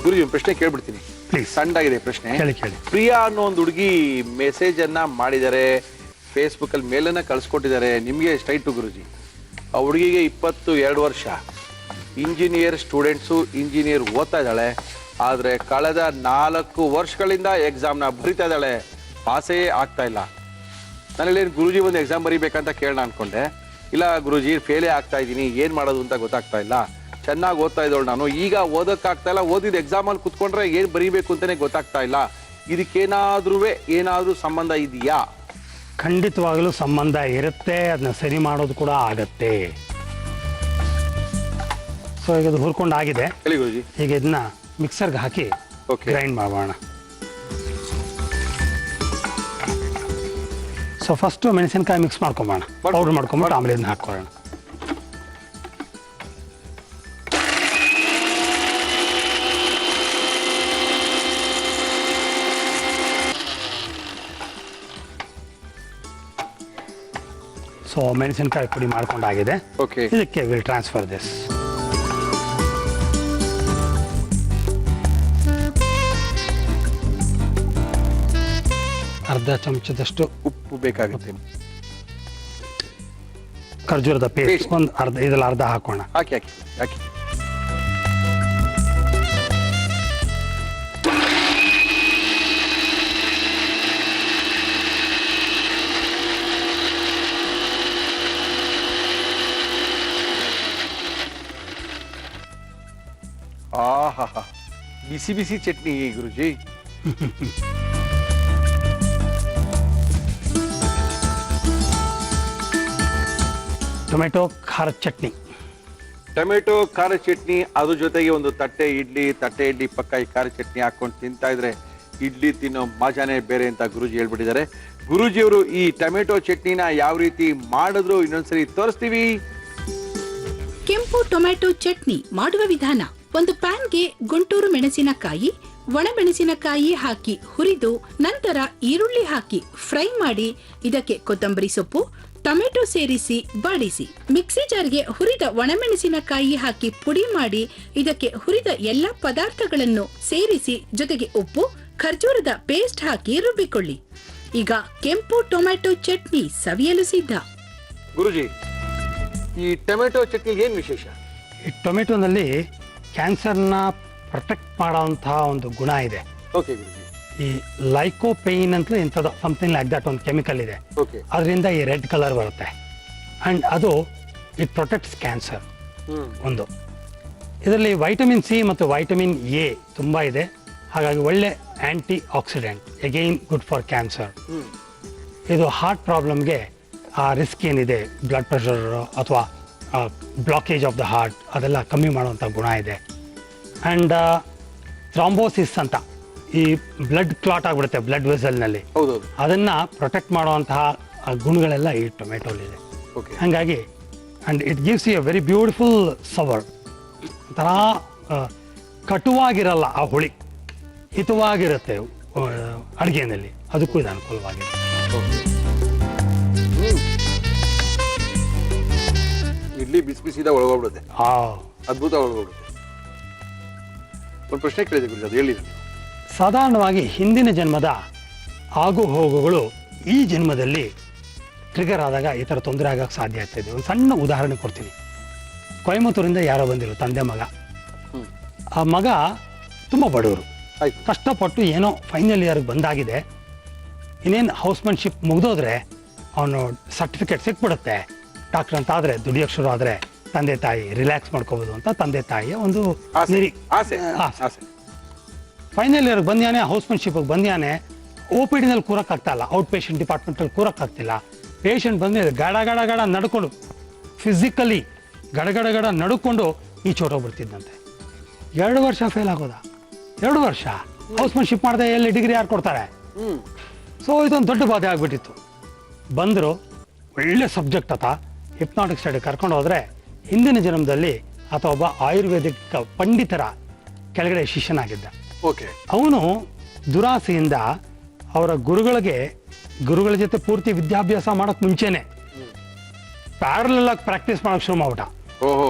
ಗುರುಜಿ, ಒಂದು ಪ್ರಶ್ನೆ ಕೇಳ್ಬಿಡ್ತೀನಿ, ಪ್ಲೀಸ್. ಸಣ್ಣದಾಗಿದೆ ಪ್ರಶ್ನೆ. ಕೇಳಿ. ಪ್ರಿಯಾ ಅನ್ನೋ ಒಂದು ಹುಡುಗಿ ಮೆಸೇಜ್ ಅನ್ನ ಮಾಡಿದ್ದಾರೆ, ಫೇಸ್ಬುಕ್ ಅಲ್ಲಿ ಮೇಲನ್ನ ಕಳ್ಸಿಕೊಟ್ಟಿದ್ದಾರೆ ನಿಮ್ಗೆ ಸ್ಟ್ರೈಟ್ ಗುರುಜಿ. ಆ ಹುಡುಗಿಗೆ 22 ವರ್ಷ, ಇಂಜಿನಿಯರ್ ಸ್ಟೂಡೆಂಟ್ಸು, ಇಂಜಿನಿಯರ್ ಓದ್ತಾ ಇದ್ದಾಳೆ. ಆದ್ರೆ ಕಳೆದ 4 ವರ್ಷಗಳಿಂದ ಎಕ್ಸಾಮ್ನ ಬರಿತಾ ಇದ್ದಾಳೆ, ಪಾಸೇ ಆಗ್ತಾ ಇಲ್ಲ. ನಾನೇನು ಗುರುಜಿ ಒಂದು ಎಕ್ಸಾಮ್ ಬರಿಬೇಕಂತ ಕೇಳೋಣ ಅನ್ಕೊಂಡೆ. ಇಲ್ಲ ಗುರುಜಿ, ಫೇಲೇ ಆಗ್ತಾ ಇದ್ದೀನಿ, ಏನ್ ಮಾಡೋದು ಅಂತ ಗೊತ್ತಾಗ್ತಾ ಇಲ್ಲ, ಚೆನ್ನಾಗಿ ಓದ್ತಾ ಇದ್ದವಳು ನಾನು. ಈಗ ಓದಕ್ಕಾಗ್ತಾ ಇಲ್ಲ. ಓದಿದ ಎಕ್ಸಾಮಲ್ಲಿ ಕುತ್ಕೊಂಡ್ರೆ ಏನ್ ಬರೀಬೇಕು ಅಂತಾನೆ ಗೊತ್ತಾಗ್ತಾ ಇಲ್ಲ. ಏನಾದ್ರೂ ಸಂಬಂಧ ಇದೆಯಾ? ಖಂಡಿತವಾಗಲೂ ಸಂಬಂಧ ಇರುತ್ತೆ. ಅದನ್ನ ಸರಿ ಮಾಡೋದು ಕೂಡ ಆಗತ್ತೆ. ಸೊ ಈಗ ಅದು ಹುರ್ಕೊಂಡಾಗಿದೆ. ಹೇಳಿ ಗುರುಜಿ. ಈಗ ಇದನ್ನ ಮಿಕ್ಸರ್ಗೆ ಹಾಕಿ ಗ್ರೈಂಡ್ ಮಾಡೋಣ. ಸೊ ಫಸ್ಟು ಮೆಣಸಿನಕಾಯಿ ಮಿಕ್ಸ್ ಮಾಡ್ಕೊಂಬೋಣ, ಪೌಡ್ರ್ ಮಾಡ್ಕೊಂಬಿಟ್ಟು ಆಮೇಲೆ ಇದನ್ನ ಹಾಕೊಳ್ಳೋಣ. ಸೊ ಮೆಣಸಿನಕಾಯಿ ಪುಡಿ ಮಾಡ್ಕೊಂಡಾಗಿದೆ. ಇದಕ್ಕೆ ವಿಲ್ ಟ್ರಾನ್ಸ್ಫರ್ ದಿಸ್. ಅರ್ಧ ಚಮಚದಷ್ಟು ಉಪ್ಪು ಬೇಕಾಗುತ್ತೆ. ಖರ್ಜೂರದ ಪೇಸ್ಟ್ ಒಂದು ಇದ್ರಲ್ಲಿ ಅರ್ಧ ಹಾಕೋಣ. ಹಾಕಿ. ಆಹಾ, ಬಿಸಿ ಬಿಸಿ ಚಟ್ನಿ ಗುರುಜಿ. ಟೊಮೆಟೊ ಖಾರ ಚಟ್ನಿ. ಟೊಮೆಟೊ ಖಾರ ಚಟ್ನಿ, ಅದ್ರ ಜೊತೆಗೆ ಒಂದು ತಟ್ಟೆ ಇಡ್ಲಿ ಪಕ್ಕ ಈ ಖಾರ ಚಟ್ನಿ ಹಾಕೊಂಡು ತಿಂತಾ ಇದ್ರೆ ಇಡ್ಲಿ ತಿನ್ನೋ ಮಜಾನೇ ಬೇರೆ ಅಂತ ಗುರುಜಿ ಹೇಳ್ಬಿಟ್ಟಿದ್ದಾರೆ. ಗುರುಜಿಯವರು ಈ ಟೊಮೆಟೊ ಚಟ್ನಿನ ಯಾವ ರೀತಿ ಮಾಡಿದ್ರು ಇನ್ನೊಂದ್ಸರಿ ತೋರಿಸ್ತೀವಿ. ಕೆಂಪು ಟೊಮ್ಯಾಟೊ ಚಟ್ನಿ ಮಾಡುವ ವಿಧಾನ. ಒಂದು ಪ್ಯಾನ್ಗೆ ಗುಂಟೂರು ಮೆಣಸಿನಕಾಯಿ, ಒಣಮೆಣಸಿನಕಾಯಿ ಹಾಕಿ ಹುರಿದು ನಂತರ ಈರುಳ್ಳಿ ಹಾಕಿ ಫ್ರೈ ಮಾಡಿ ಇದಕ್ಕೆ ಕೊತ್ತಂಬರಿ ಸೊಪ್ಪು, ಟೊಮೆಟೊ ಸೇರಿಸಿ ಬಾಡಿಸಿ. ಮಿಕ್ಸಿ ಜಾರ್ಗೆ ಹುರಿದ ಒಣಮೆಣಸಿನಕಾಯಿ ಹಾಕಿ ಪುಡಿ ಮಾಡಿ ಇದಕ್ಕೆ ಹುರಿದ ಎಲ್ಲಾ ಪದಾರ್ಥಗಳನ್ನು ಸೇರಿಸಿ ಜೊತೆಗೆ ಉಪ್ಪು, ಖರ್ಜೂರದ ಪೇಸ್ಟ್ ಹಾಕಿ ರುಬ್ಬಿಕೊಳ್ಳಿ. ಈಗ ಕೆಂಪು ಟೊಮ್ಯಾಟೊ ಚಟ್ನಿ ಸವಿಯಲು ಸಿದ್ಧ. ಗುರುಜಿ, ಈ ಟೊಮೆಟೊ ಚಟ್ನಿ ಏನ್ ವಿಶೇಷ? ಈ ಟೊಮೆಟೊನಲ್ಲಿ ಕ್ಯಾನ್ಸರ್ನ ಪ್ರೊಟೆಕ್ಟ್ ಮಾಡೋಂತಹ ಒಂದು ಗುಣ ಇದೆ. ಓಕೆ ಗುರುಜಿ. ಈ ಲೈಕೋಪೇನ್ ಅಂತ ಇಂಥದ್ದು ಸಮಥಿಂಗ್ ಲೈಕ್ ದಟ್ ಒಂದು ಕೆಮಿಕಲ್ ಇದೆ. ಅದರಿಂದ ಈ ರೆಡ್ ಕಲರ್ ಬರುತ್ತೆ ಅಂಡ್ ಅದು ಇಟ್ ಪ್ರೊಟೆಕ್ಟ್ಸ್ ಕ್ಯಾನ್ಸರ್. ಒಂದು ಇದರಲ್ಲಿ ವೈಟಮಿನ್ ಸಿ ಮತ್ತು ವೈಟಮಿನ್ ಎ ತುಂಬಾ ಇದೆ. ಹಾಗಾಗಿ ಒಳ್ಳೆ antioxidant, again good for cancer. ಇದು ಹಾರ್ಟ್ ಪ್ರಾಬ್ಲಮ್ಗೆ ಆ ರಿಸ್ಕ್ ಏನಿದೆ, ಬ್ಲಡ್ ಪ್ರೆಷರ್ ಅಥವಾ ಬ್ಲಾಕೇಜ್ ಆಫ್ ದ ಹಾರ್ಟ್, ಅದೆಲ್ಲ ಕಮ್ಮಿ ಮಾಡುವಂಥ ಗುಣ ಇದೆ. ಆ್ಯಂಡ್ ಥ್ರಾಂಬೋಸಿಸ್ ಅಂತ, ಈ ಬ್ಲಡ್ ಕ್ಲಾಟ್ ಆಗಿಬಿಡುತ್ತೆ ಬ್ಲಡ್ ವೆಸಲ್ನಲ್ಲಿ, ಅದನ್ನು ಪ್ರೊಟೆಕ್ಟ್ ಮಾಡುವಂತಹ ಗುಣಗಳೆಲ್ಲ ಈ ಟೊಮೆಟೊಲಿದೆ. ಹಾಗಾಗಿ and it gives you a very beautiful savour. ಒಂಥರ ಕಟುವಾಗಿರಲ್ಲ ಆ ಹುಳಿ, ಹಿತವಾಗಿರುತ್ತೆ ಅಡುಗೆಯಲ್ಲಿ, ಅದಕ್ಕೂ ಇದು ಅನುಕೂಲವಾಗಿದೆ. ಇಡ್ಲಿ ಬಿಸಿ ಬಿಸಿದ ಒಳಗೋಗ್ಬಿಡುತ್ತೆ, ಅದ್ಭುತ ಒಳಗೋಗ್ಬಿಡುತ್ತೆ. ಒಂದು ಪ್ರಶ್ನೆ ಕೇಳಿದೆ ಗುರುಜಿ, ಅದು ಹೇಳಿ. ಸಾಧಾರಣವಾಗಿ ಹಿಂದಿನ ಜನ್ಮದ ಆಗು ಹೋಗುಗಳು ಈ ಜನ್ಮದಲ್ಲಿ ಟ್ರಿಗರ್ ಆದಾಗ ಈ ಥರ ತೊಂದರೆ ಆಗಕ್ಕೆ ಸಾಧ್ಯ ಆಗ್ತಾಯಿದೆ. ಒಂದು ಸಣ್ಣ ಉದಾಹರಣೆ ಕೊಡ್ತೀನಿ. ಕೊಯಮತ್ತೂರಿಂದ ಯಾರೋ ಬಂದಿರು, ತಂದೆ ಮಗ. ಆ ಮಗ ತುಂಬ ಬಡವರು, ಕಷ್ಟಪಟ್ಟು ಏನೋ ಫೈನಲ್ ಇಯರ್ಗೆ ಬಂದಾಗಿದೆ. ಇನ್ನೇನು ಹೌಸ್ಮನ್ಶಿಪ್ ಮುಗಿದೋದ್ರೆ ಅವನು ಸರ್ಟಿಫಿಕೇಟ್ ಸಿಕ್ಬಿಡುತ್ತೆ ಡಾಕ್ಟರ್ ಅಂತ. ಆದರೆ ದುಡಿಯೋಕ್ಕೆ ಶುರು ಆದರೆ ತಂದೆ ತಾಯಿ ರಿಲ್ಯಾಕ್ಸ್ ಮಾಡ್ಕೋಬೋದು ಅಂತ ತಂದೆ ತಾಯಿಯ ಒಂದು ಆಸೆ. ಫೈನಲ್ ಇಯರ್ಗೆ ಬಂದ್ಯಾನೆ, ಹೌಸ್ಮನ್ಶಿಪ್ಗೆ ಬಂದ್ಯಾನೆ. ಒ ಪಿ ಡಿನಲ್ಲಿ ಕೂರಕ್ಕಾಗ್ತಾಯಿಲ್ಲ, ಔಟ್ ಪೇಷಂಟ್ ಡಿಪಾರ್ಟ್ಮೆಂಟಲ್ಲಿ ಕೂರಕ್ಕಾಗ್ತಿಲ್ಲ. ಪೇಷಂಟ್ ಬಂದ್ಮೇಲೆ ಗಡ ನಡ್ಕೊಂಡು, ಫಿಸಿಕಲಿ ಗಡ ನಡ್ಕೊಂಡು ಈ ಚೋಟೋಗ್ಬಿಡ್ತಿದ್ದಂತೆ. 2 ವರ್ಷ ಫೇಲ್ ಆಗೋದಾ? 2 ವರ್ಷ ಹೌಸ್ಮನ್ಶಿಪ್ ಮಾಡಿದೆ, ಎಲ್ಲಿ ಡಿಗ್ರಿ ಯಾರು ಕೊಡ್ತಾರೆ? ಸೊ ಇದೊಂದು ದೊಡ್ಡ ಬಾಧೆ ಆಗಿಬಿಟ್ಟಿತ್ತು. ಬಂದರು, ಒಳ್ಳೆ ಸಬ್ಜೆಕ್ಟ್ ಆತ, ಹಿಪ್ನಾಟಿಕ್ ಸ್ಟಡಿ ಕರ್ಕೊಂಡು ಹೋದರೆ ಹಿಂದಿನ ಜನ್ಮದಲ್ಲಿ ಆತ ಒಬ್ಬ ಆಯುರ್ವೇದಿಕ್ ಪಂಡಿತರ ಕೆಳಗಡೆ ಶಿಷ್ಯನಾಗಿದ್ದ. ಅವನು ದುರಾಸೆಯಿಂದ ಅವರ ಗುರುಗಳ ಜೊತೆ ಪೂರ್ತಿ ವಿದ್ಯಾಭ್ಯಾಸ ಮಾಡೋಕ್ಕೆ ಮುಂಚೆನೆ ಪ್ಯಾರಲಲ್ ಆಗಿ ಪ್ರಾಕ್ಟೀಸ್ ಮಾಡೋಕೆ ಶುರು ಮಾಡ್ಬಿಟ್ಟ.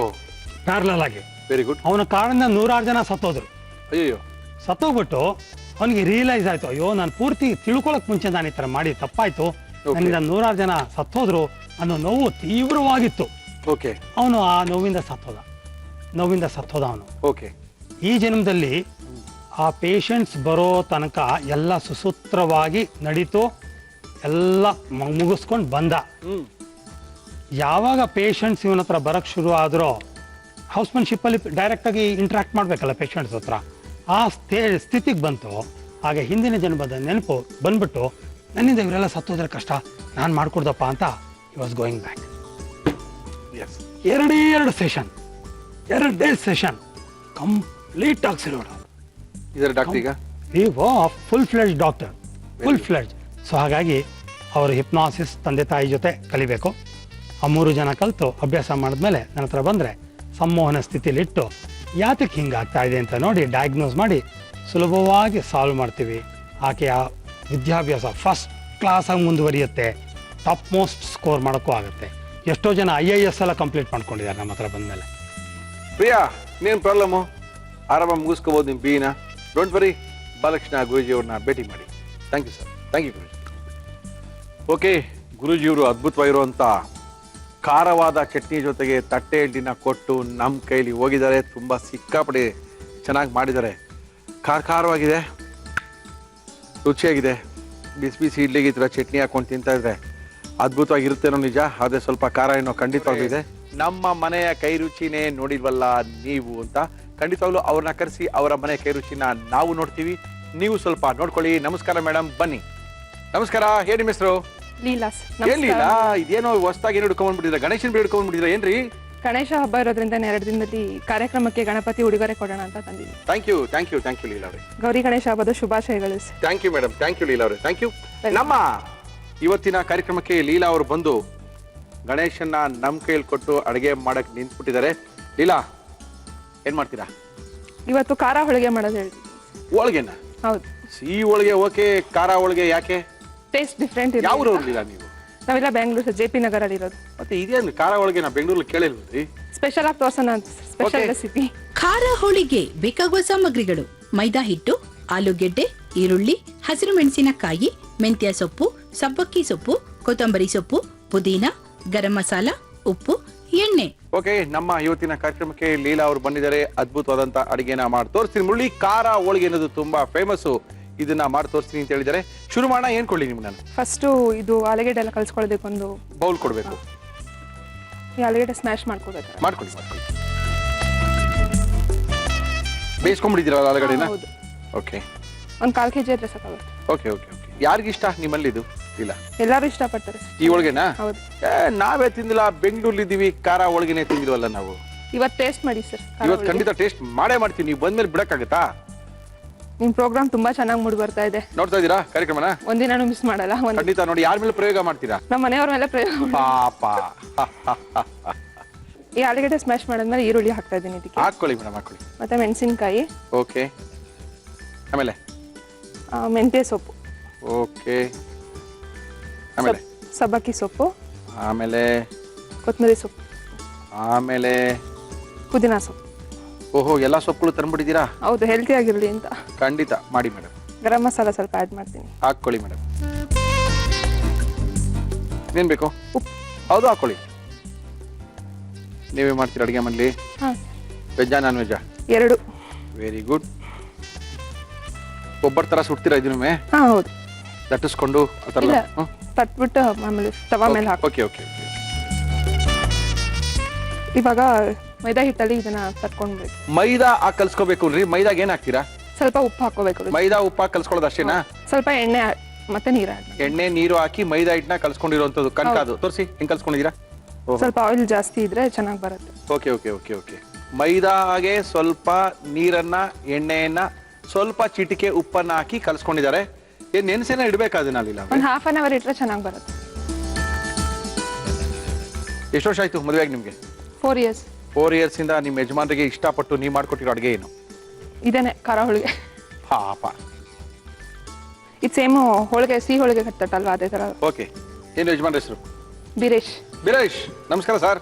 ಪ್ಯಾರಲಲ್ ಆಗಿ. Very good. ಅವನ ಕಾರಣದಿಂದ 106 ಜನ ಸತ್ತೋದ್ರು. ಸತ್ತೋಗ್ಬಿಟ್ಟು ಅವನಿಗೆ ರಿಯಲೈಸ್ ಆಯ್ತು, ಅಯ್ಯೋ ನಾನು ಪೂರ್ತಿ ತಿಳ್ಕೊಳಕ್ ಮುಂಚೆ ನಾನು ಈ ಥರ ಮಾಡಿ ತಪ್ಪಾಯ್ತು, ನನ್ನಿಂದ 106 ಜನ ಸತ್ತೋದ್ರು ಅನ್ನೋ ನೋವು ತೀವ್ರವಾಗಿತ್ತು. ಅವನು ಆ ನೋವಿಂದ ಸತ್ತೋದ ಅವನು. ಈ ಜನ್ಮದಲ್ಲಿ ಆ ಪೇಷಂಟ್ಸ್ ಬರೋ ತನಕ ಎಲ್ಲ ಸುಸೂತ್ರವಾಗಿ ನಡೀತು, ಎಲ್ಲ ಮುಗಿಸ್ಕೊಂಡು ಬಂದ. ಯಾವಾಗ ಪೇಷಂಟ್ಸ್ ಇವನ ಹತ್ರ ಬರಕ್ ಶುರು ಆದ್ರೋ ಹೌಸ್ಮನ್ಶಿಪ್ಪಲ್ಲಿ ಡೈರೆಕ್ಟಾಗಿ ಇಂಟ್ರಾಕ್ಟ್ ಮಾಡಬೇಕಲ್ಲ ಪೇಷಂಟ್ಸ್ ಹತ್ರ, ಆ ಸ್ಥಿತಿಗೆ ಬಂತು. ಹಾಗೆ ಹಿಂದಿನ ಜನ್ಮದ ನೆನಪು ಬಂದ್ಬಿಟ್ಟು ನನ್ನಿಂದ ಇವರೆಲ್ಲ ಸತ್ತೋದ್ರೆ ಕಷ್ಟ, ನಾನು ಮಾಡ್ಕೊಡ್ದಪ್ಪ ಅಂತ ಹಿ ವಾಸ್ ಗೋಯಿಂಗ್ ಬ್ಯಾಕ್. ಎರಡು ಸೆಷನ್, 2 ಡೇಸ್ ಸೆಷನ್ ಕಂಪ್ಲೀಟ್ ಆಕ್ಸಿರೋಡ್. ಇದರ ಡಾಕ್ಟರ್ ಈಗ full fledge doctor, full fledge. So ಹಾಗಾಗಿ ಅವರು ಹಿಪ್ನಾಸಿಸ್ ತಂದೆ ತಾಯಿ ಜೊತೆ ಕಲಿಬೇಕು. ಆ 3 ಜನ ಕಲಿತು ಅಭ್ಯಾಸ ಮಾಡಿದ್ಮೇಲೆ ನನ್ನ ಹತ್ರ ಬಂದರೆ ಸಂಮೋಹನ ಸ್ಥಿತಿಲಿಟ್ಟು ಯಾತಕ್ಕೆ ಹಿಂಗಾಗ್ತಾ ಇದೆ ಅಂತ ನೋಡಿ ಡಯಾಗ್ನೋಸ್ ಮಾಡಿ ಸುಲಭವಾಗಿ ಸಾಲ್ವ್ ಮಾಡ್ತೀವಿ. ಆಕೆಯ ವಿದ್ಯಾಭ್ಯಾಸ ಫಸ್ಟ್ ಕ್ಲಾಸಾಗಿ ಮುಂದುವರಿಯುತ್ತೆ, ಟಾಪ್ ಮೋಸ್ಟ್ ಸ್ಕೋರ್ ಮಾಡೋಕ್ಕೂ ಆಗುತ್ತೆ. ಎಷ್ಟೋ ಜನ IAS ಎಲ್ಲ ಕಂಪ್ಲೀಟ್ ಮಾಡ್ಕೊಂಡಿದ್ದಾರೆ ನಮ್ಮ ಹತ್ರ ಬಂದಮೇಲೆ. ಪ್ರಿಯಾ, ಇನ್ನೇನು ಪ್ರಾಬ್ಲಮ್ಮು? ಆರಾಮಾಗಿ ಮುಗಿಸ್ಕೋಬೋದು ನಿಮ್ಮ ಬೀನ. ಡೋಂಟ್ ವರಿ, ಬಾಲಕೃಷ್ಣ ಗುರೂಜಿಯವ್ರನ್ನ ಭೇಟಿ ಮಾಡಿ. Thank you sir. Thank you Guruji. Okay, ಗುರೂಜಿಯವರು ಅದ್ಭುತವಾಗಿರುವಂಥ ಖಾರವಾದ ಚಟ್ನಿ ಜೊತೆಗೆ ತಟ್ಟೆ ಇಡ್ಲಿನ ಕೊಟ್ಟು ನಮ್ಮ ಕೈಲಿ ಹೋಗಿದ್ದಾರೆ. ತುಂಬ ಸಿಕ್ಕಾಪಡಿ ಚೆನ್ನಾಗಿ ಮಾಡಿದ್ದಾರೆ. ಖಾರವಾಗಿದೆ, ರುಚಿಯಾಗಿದೆ. ಬಿಸಿ ಬಿಸಿ ಇಡ್ಲಿಗೆ ಈ ಥರ ಚಟ್ನಿ ಹಾಕೊಂಡು ತಿಂತಾ ಇದ್ರೆ ಅದ್ಭುತವಾಗಿರುತ್ತೇನೋ ನಿಜ, ಆದರೆ ಸ್ವಲ್ಪ ಖಾರ ಏನೋ ಖಂಡಿತವಾಗಿದೆ. ನಮ್ಮ ಮನೆಯ ಕೈ ರುಚಿನೇ ನೋಡಿಲ್ವಲ್ಲ ನೀವು ಅಂತ ಖಂಡಿತವಾಗ್ಲೂ ಅವ್ರನ್ನ ಕರೆಸಿ ಅವರ ಮನೆ ಕೈ ರುಚಿನ ನಾವು ನೋಡ್ತೀವಿ, ನೀವು ಸ್ವಲ್ಪ ನೋಡ್ಕೊಳ್ಳಿ. ನಮಸ್ಕಾರ ಮೇಡಮ್, ಬನ್ನಿ. ನಮಸ್ಕಾರ, ಹೇಳಿ ನಿಮ್ಮ ಹೆಸರು? ಲೀಲಾ. ಲೀಲಾ, ಇದೇನೋ ಹೊಸದಾಗಿ ಏನು ಹಿಡ್ಕೊಂಡ್ಬಿಟ್ಟಿದ್ರೆ, ಗಣೇಶನ್ ಬಿ ಹಿಡ್ಕೊಂಡ್ಬಿಟ್ಟಿದ್ರೆ ಏನ್ರಿ? ಗಣೇಶ ಹಬ್ಬ ಇರೋದ್ರಿಂದ 2 ದಿನದಲ್ಲಿ ಕಾರ್ಯಕ್ರಮಕ್ಕೆ ಗಣಪತಿ ಉಡುಗೊರೆ ಕೊಡೋಣ ಅಂತ ತಂದಿದ್ದೀವಿ. ಥ್ಯಾಂಕ್ ಯು ಲೀಲಾ ಅವರೇ. ಗೌರಿ ಗಣೇಶ ಹಬ್ಬದ ಶುಭಾಶಯಗಳು. Thank you madam, thank you Leela ಅವರೇ, ಥ್ಯಾಂಕ್ ಯು. ನಮ್ಮ ಇವತ್ತಿನ ಕಾರ್ಯಕ್ರಮಕ್ಕೆ ಲೀಲಾ ಅವರು ಬಂದು ಗಣೇಶನ್ನ ನಮ್ಮ ಕೈಯಲ್ಲಿ ಕೊಟ್ಟು ಅಡುಗೆ ಮಾಡಕ್ ನಿಂತ್ಬಿಟ್ಟಿದ್ದಾರೆ. ಲೀಲಾ, ಏನ್ ಮಾಡ್ತೀರಾ ಇವತ್ತು? ಖಾರ ಹೋಳಿಗೆ ಮಾಡೋದು ಹೇಳ್ತೀವಿ. ಹೋಳಿಗೆನ? ಹೌದು. ಸಿಹಿ ಹೋಳಿಗೆ ಓಕೆ, ಖಾರ ಹೋಳಿಗೆ ಯಾಕೆ? ಟೇಸ್ಟ್ ಡಿಫ್ರೆಂಟ್ ಇದೆ. ಯಾವ ಊರಲ್ಲಿಲ್ಲ ನೀವು? ನಾವೆಲ್ಲ ಬೆಂಗಳೂರು JP ನಗರಲ್ಲಿ ಇರೋದು. ಮತ್ತೆ ಇದೇನು ಖಾರ ಹೋಳಿಗೆ ನಾ ಬೆಂಗಳೂರಲ್ಲಿ ಕೇಳಿಲ್ರಿ? ಸ್ಪೆಷಲ್ ಆಗಿ ತೋರ್ಸೋಣ ಅಂತ, ಸ್ಪೆಷಲ್ ರೆಸಿಪಿ. ಖಾರ ಹೋಳಿಗೆ ಬೇಕಾಗುವ ಸಾಮಗ್ರಿಗಳು: ಮೈದಾ ಹಿಟ್ಟು, ಆಲೂಗೆಡ್ಡೆ, ಈರುಳ್ಳಿ, ಹಸಿರು ಮೆಣಸಿನಕಾಯಿ, ಮೆಂತ್ಯ ಸೊಪ್ಪು, ಸಬ್ಬಕ್ಕಿ ಸೊಪ್ಪು, ಕೊತ್ತಂಬರಿ ಸೊಪ್ಪು, ಪುದೀನ, ಗರಂ ಮಸಾಲ, ಉಪ್ಪು, ಎಣ್ಣೆ. ಓಕೆ, ನಮ್ಮ ಇವತ್ತಿನ ಕಾರ್ಯಕ್ರಮಕ್ಕೆ ಲೀಲಾ ಅವರು ಬಂದಿದ್ದಾರೆ. ಅದ್ಭುತವಾದಂತ ಅಡಿಗೆನ ಮಾಡಿ ತೋರಿಸ್ತೀನಿ. ಮುಳ್ಳಿ ಖಾರ ಹೋಳಿಗೆ ಅನ್ನೋದು ತುಂಬಾ ಫೇಮಸ್, ಇದನ್ನ ಮಾಡಿ ತೋರಿಸ್ತೀನಿ ಅಂತ ಹೇಳಿದ್ದಾರೆ. ಶುರು ಮಾಡೋಣ. ಏನ್ ಕೊಡ್ಲಿ ನಿಮ್ಗೆ ನಾನು? ಫಸ್ಟ್ ಇದು ಆಲೂಗೆಡ್ಡೆ ಎಲ್ಲ ಕಲ್ಸ್ಕೊಳ್ಳೋದಕ್ಕೆ ಒಂದು ಬೌಲ್ ಕೊಡ್ಬೇಕು. ಈ ಆಲೂಗೆಡ್ಡೆ ಸ್ಮ್ಯಾಶ್ ಮಾಡ್ಕೊಳ್ಬೇಕು. ಮಾಡ್ಕೊಳ್ಳಿ. ಬೇಯಿಸ್ಕೊಂಡ್ಬಿಟ್ಟಿದ್ದೀರಲ್ಲ ಆಲೂಗಡ್ಡೆನ? ಹೌದು. ಓಕೆ, ಒಂದು 1/4 kg ಇದ್ರೆ ಸಾಕಾಗುತ್ತೆ. ಓಕೆ. ಯಾರಿಗಿಷ್ಟ ನಿಮ್ಮಲ್ಲಿ ಇದು? ಇಲ್ಲ, ಎಲ್ಲರೂ ಇಷ್ಟಪಡ್ತಾರೆ. ಈ ಹೋಳಿಗೆನಾ? ಹೌದು. ನಾವೇ ತಿಂದಿಲ್ಲ, ಬೆಂಗಳೂರಲ್ಲಿ ಇದ್ದೀವಿ, ಖಾರ ಹೋಳಿಗೆನೆ ತಿಂದಿಲ್ವಲ್ಲ ನಾವು. ಇವತ್ತು ಟೇಸ್ಟ್ ಮಾಡಿ ಸರ್. ಇವತ್ತು ಖಂಡಿತ ಟೇಸ್ಟ್ ಮಾಡೇ ಮಾಡ್ತೀವಿ. ನೀವು ಬಂದ್ಮೇಲೆ ಬಿಡಕ್ಕಾಗತ್ತಾ? ನಿಮ್ ಪ್ರೋಗ್ರಾಮ್ ತುಂಬಾ ಚೆನ್ನಾಗಿ ಮೂಡಿ ಬರ್ತಾ ಇದೆ. ನೋಡ್ತಾ ಇದ್ದೀರಾ ಕಾರ್ಯಕ್ರಮನ? ಒಂದಿನಾನು ಮಿಸ್ ಮಾಡಲ್ಲ. ಖಂಡಿತ ನೋಡಿ. ಯಾರ ಮೇಲೆ ಪ್ರಯೋಗ ಮಾಡ್ತೀರಾ? ನಮ್ಮ ಮನೆಯವ್ರ ಮೇಲೆ ಪ್ರಯೋಗ. ಪಾಪ. ಈ ಆಲೂಗಡ್ಡೆ ಸ್ಮ್ಯಾಶ್ ಮಾಡಿದ್ಮೇಲೆ ಈರುಳ್ಳಿ ಹಾಕ್ತಾ ಇದ್ದೀನಿ ಇದಕ್ಕೆ. ಹಾಕೊಳ್ಳಿ ಮೇಡಮ್, ಹಾಕೊಳ್ಳಿ. ಮತ್ತೆ ಮೆಣಸಿನಕಾಯಿ. ಓಕೆ, ಆಮೇಲೆ ಮೆಂತ್ಯ ಸೊಪ್ಪು. ಓಕೆ, ಆಮೇಲೆ ಸಬ್ಬಕ್ಕಿ ಸೊಪ್ಪು, ಆಮೇಲೆ ಕೊತ್ತಂಬರಿ ಸೊಪ್ಪು, ಆಮೇಲೆ ಪುದೀನ ಸೊಪ್ಪು. ಓಹೋ, ಎಲ್ಲ ಸೊಪ್ಪುಗಳು ತಂದ್ಬಿಟ್ಟಿದ್ದೀರಾ? ಹೌದು, ಹೆಲ್ತಿ ಆಗಿರಲಿ ಅಂತ. ಖಂಡಿತ ಮಾಡಿ ಮೇಡಮ್. ಗರಂ ಮಸಾಲ ಸ್ವಲ್ಪ ಆ್ಯಡ್ ಮಾಡ್ತೀನಿ. ಹಾಕ್ಕೊಳ್ಳಿ ಮೇಡಮ್. ಏನ್ ಬೇಕು? ಉಪ್ಪು. ಹೌದು, ಹಾಕೊಳ್ಳಿ. ನೀವೇ ಮಾಡ್ತೀರಾ ಅಡುಗೆ ಮನೇಲಿ? ಹಾಂ. ವೆಜ್ಜಾ ನಾನ್ ವೆಜ್ಜಾ? 2. Very good. ಒಬ್ಬರ ಥರ ಸುಡ್ತೀರಾ ಇದನ್ನೊಮ್ಮೆ? ಹಾಂ, ಹೌದು. ದಟ್ಟಿಸ್ಕೊಂಡು ಆ ಥರ? ಇಲ್ಲ, ತಟ್ಬಿಟ್ಟು ಆಮೇಲೆ ತವಾ ಮೇಲೆ ಹಾಕಿ. Okay okay. ಇವಾಗ ಮೈದಾ ಹಿಟ್ಟಲ್ಲಿ ಇದನ್ನ ತಟ್ಕೊಂಡ್ಬೇಕು. ಮೈದಾ ಕಲ್ಸ್ಕೋಬೇಕು ರೀ? ಮೈದಾಗ ಏನ್ ಹಾಕ್ತೀರಾ? ಸ್ವಲ್ಪ ಉಪ್ಪು ಹಾಕೋಬೇಕು. ಮೈದಾ ಉಪ್ಪು ಕಲ್ಸ್ಕೊಳ್ಳೋದು ಅಷ್ಟೇನಾ? ಸ್ವಲ್ಪ ಎಣ್ಣೆ ಮತ್ತೆ ನೀರು ಆಡ್. ಎಣ್ಣೆ ನೀರು ಹಾಕಿ ಮೈದಾ ಹಿಟ್ಟನ್ನ ಕಲ್ಸ್ಕೊಂಡಿರುವಂತದ್ದು ಕಣ್ಕಾದು ತೋರಿಸಿ ಹೆಂಗ್ ಕಲ್ಸ್ಕೊಂಡಿದ್ದೀರಾ? ಸ್ವಲ್ಪ ಆಯಿಲ್ ಜಾಸ್ತಿ ಇದ್ರೆ ಚೆನ್ನಾಗಿ ಬರುತ್ತೆ. Okay okay okay okay. ಮೈದಾಗೆ ಸ್ವಲ್ಪ ನೀರನ್ನ, ಎಣ್ಣೆಯನ್ನ, ಸ್ವಲ್ಪ ಚಿಟಿಕೆ ಉಪ್ಪನ್ನ ಹಾಕಿ ಕಲ್ಸ್ಕೊಂಡಿದ್ದಾರೆ. ಏನ್ ನೆನೆಸೇನ ಇಡ್ಬೇಕು ಅದನ್ನ? ಒಂದು ½ an hour ಇಟ್ರೆ ಚೆನ್ನಾಗಿ ಬರುತ್ತೆ. ಎಷ್ಟು ವರ್ಷ ಆಯ್ತು ಮದುವೆಯಾಗಿ ನಿಮ್ಗೆ? 4 years. 4 years ಇಂದ ನಿಮ್ಮ ಯಜಮಾನರಿಗೆ ಇಷ್ಟಪಟ್ಟು ನೀವು ಮಾಡ್ಕೊಟ್ಟಿರೋ ಅಡುಗೆ ಏನು? ಇದೇನೆ ಖಾರ ಹೋಳಿಗೆ. ಪಾಪ. ಇದು ಸೇಮು ಹೋಳಿಗೆ, ಸಿಹಿ ಹೋಳಿಗೆ ಕಟ್ಟಲ್ವಾ ಅದೇ ತರ. ಓಕೆ. ಏನು ಯಜಮಾನ್ ಹೆಸರು? ಬೀರೇಶ್. ಬೀರೇಶ್, ನಮಸ್ಕಾರ ಸರ್.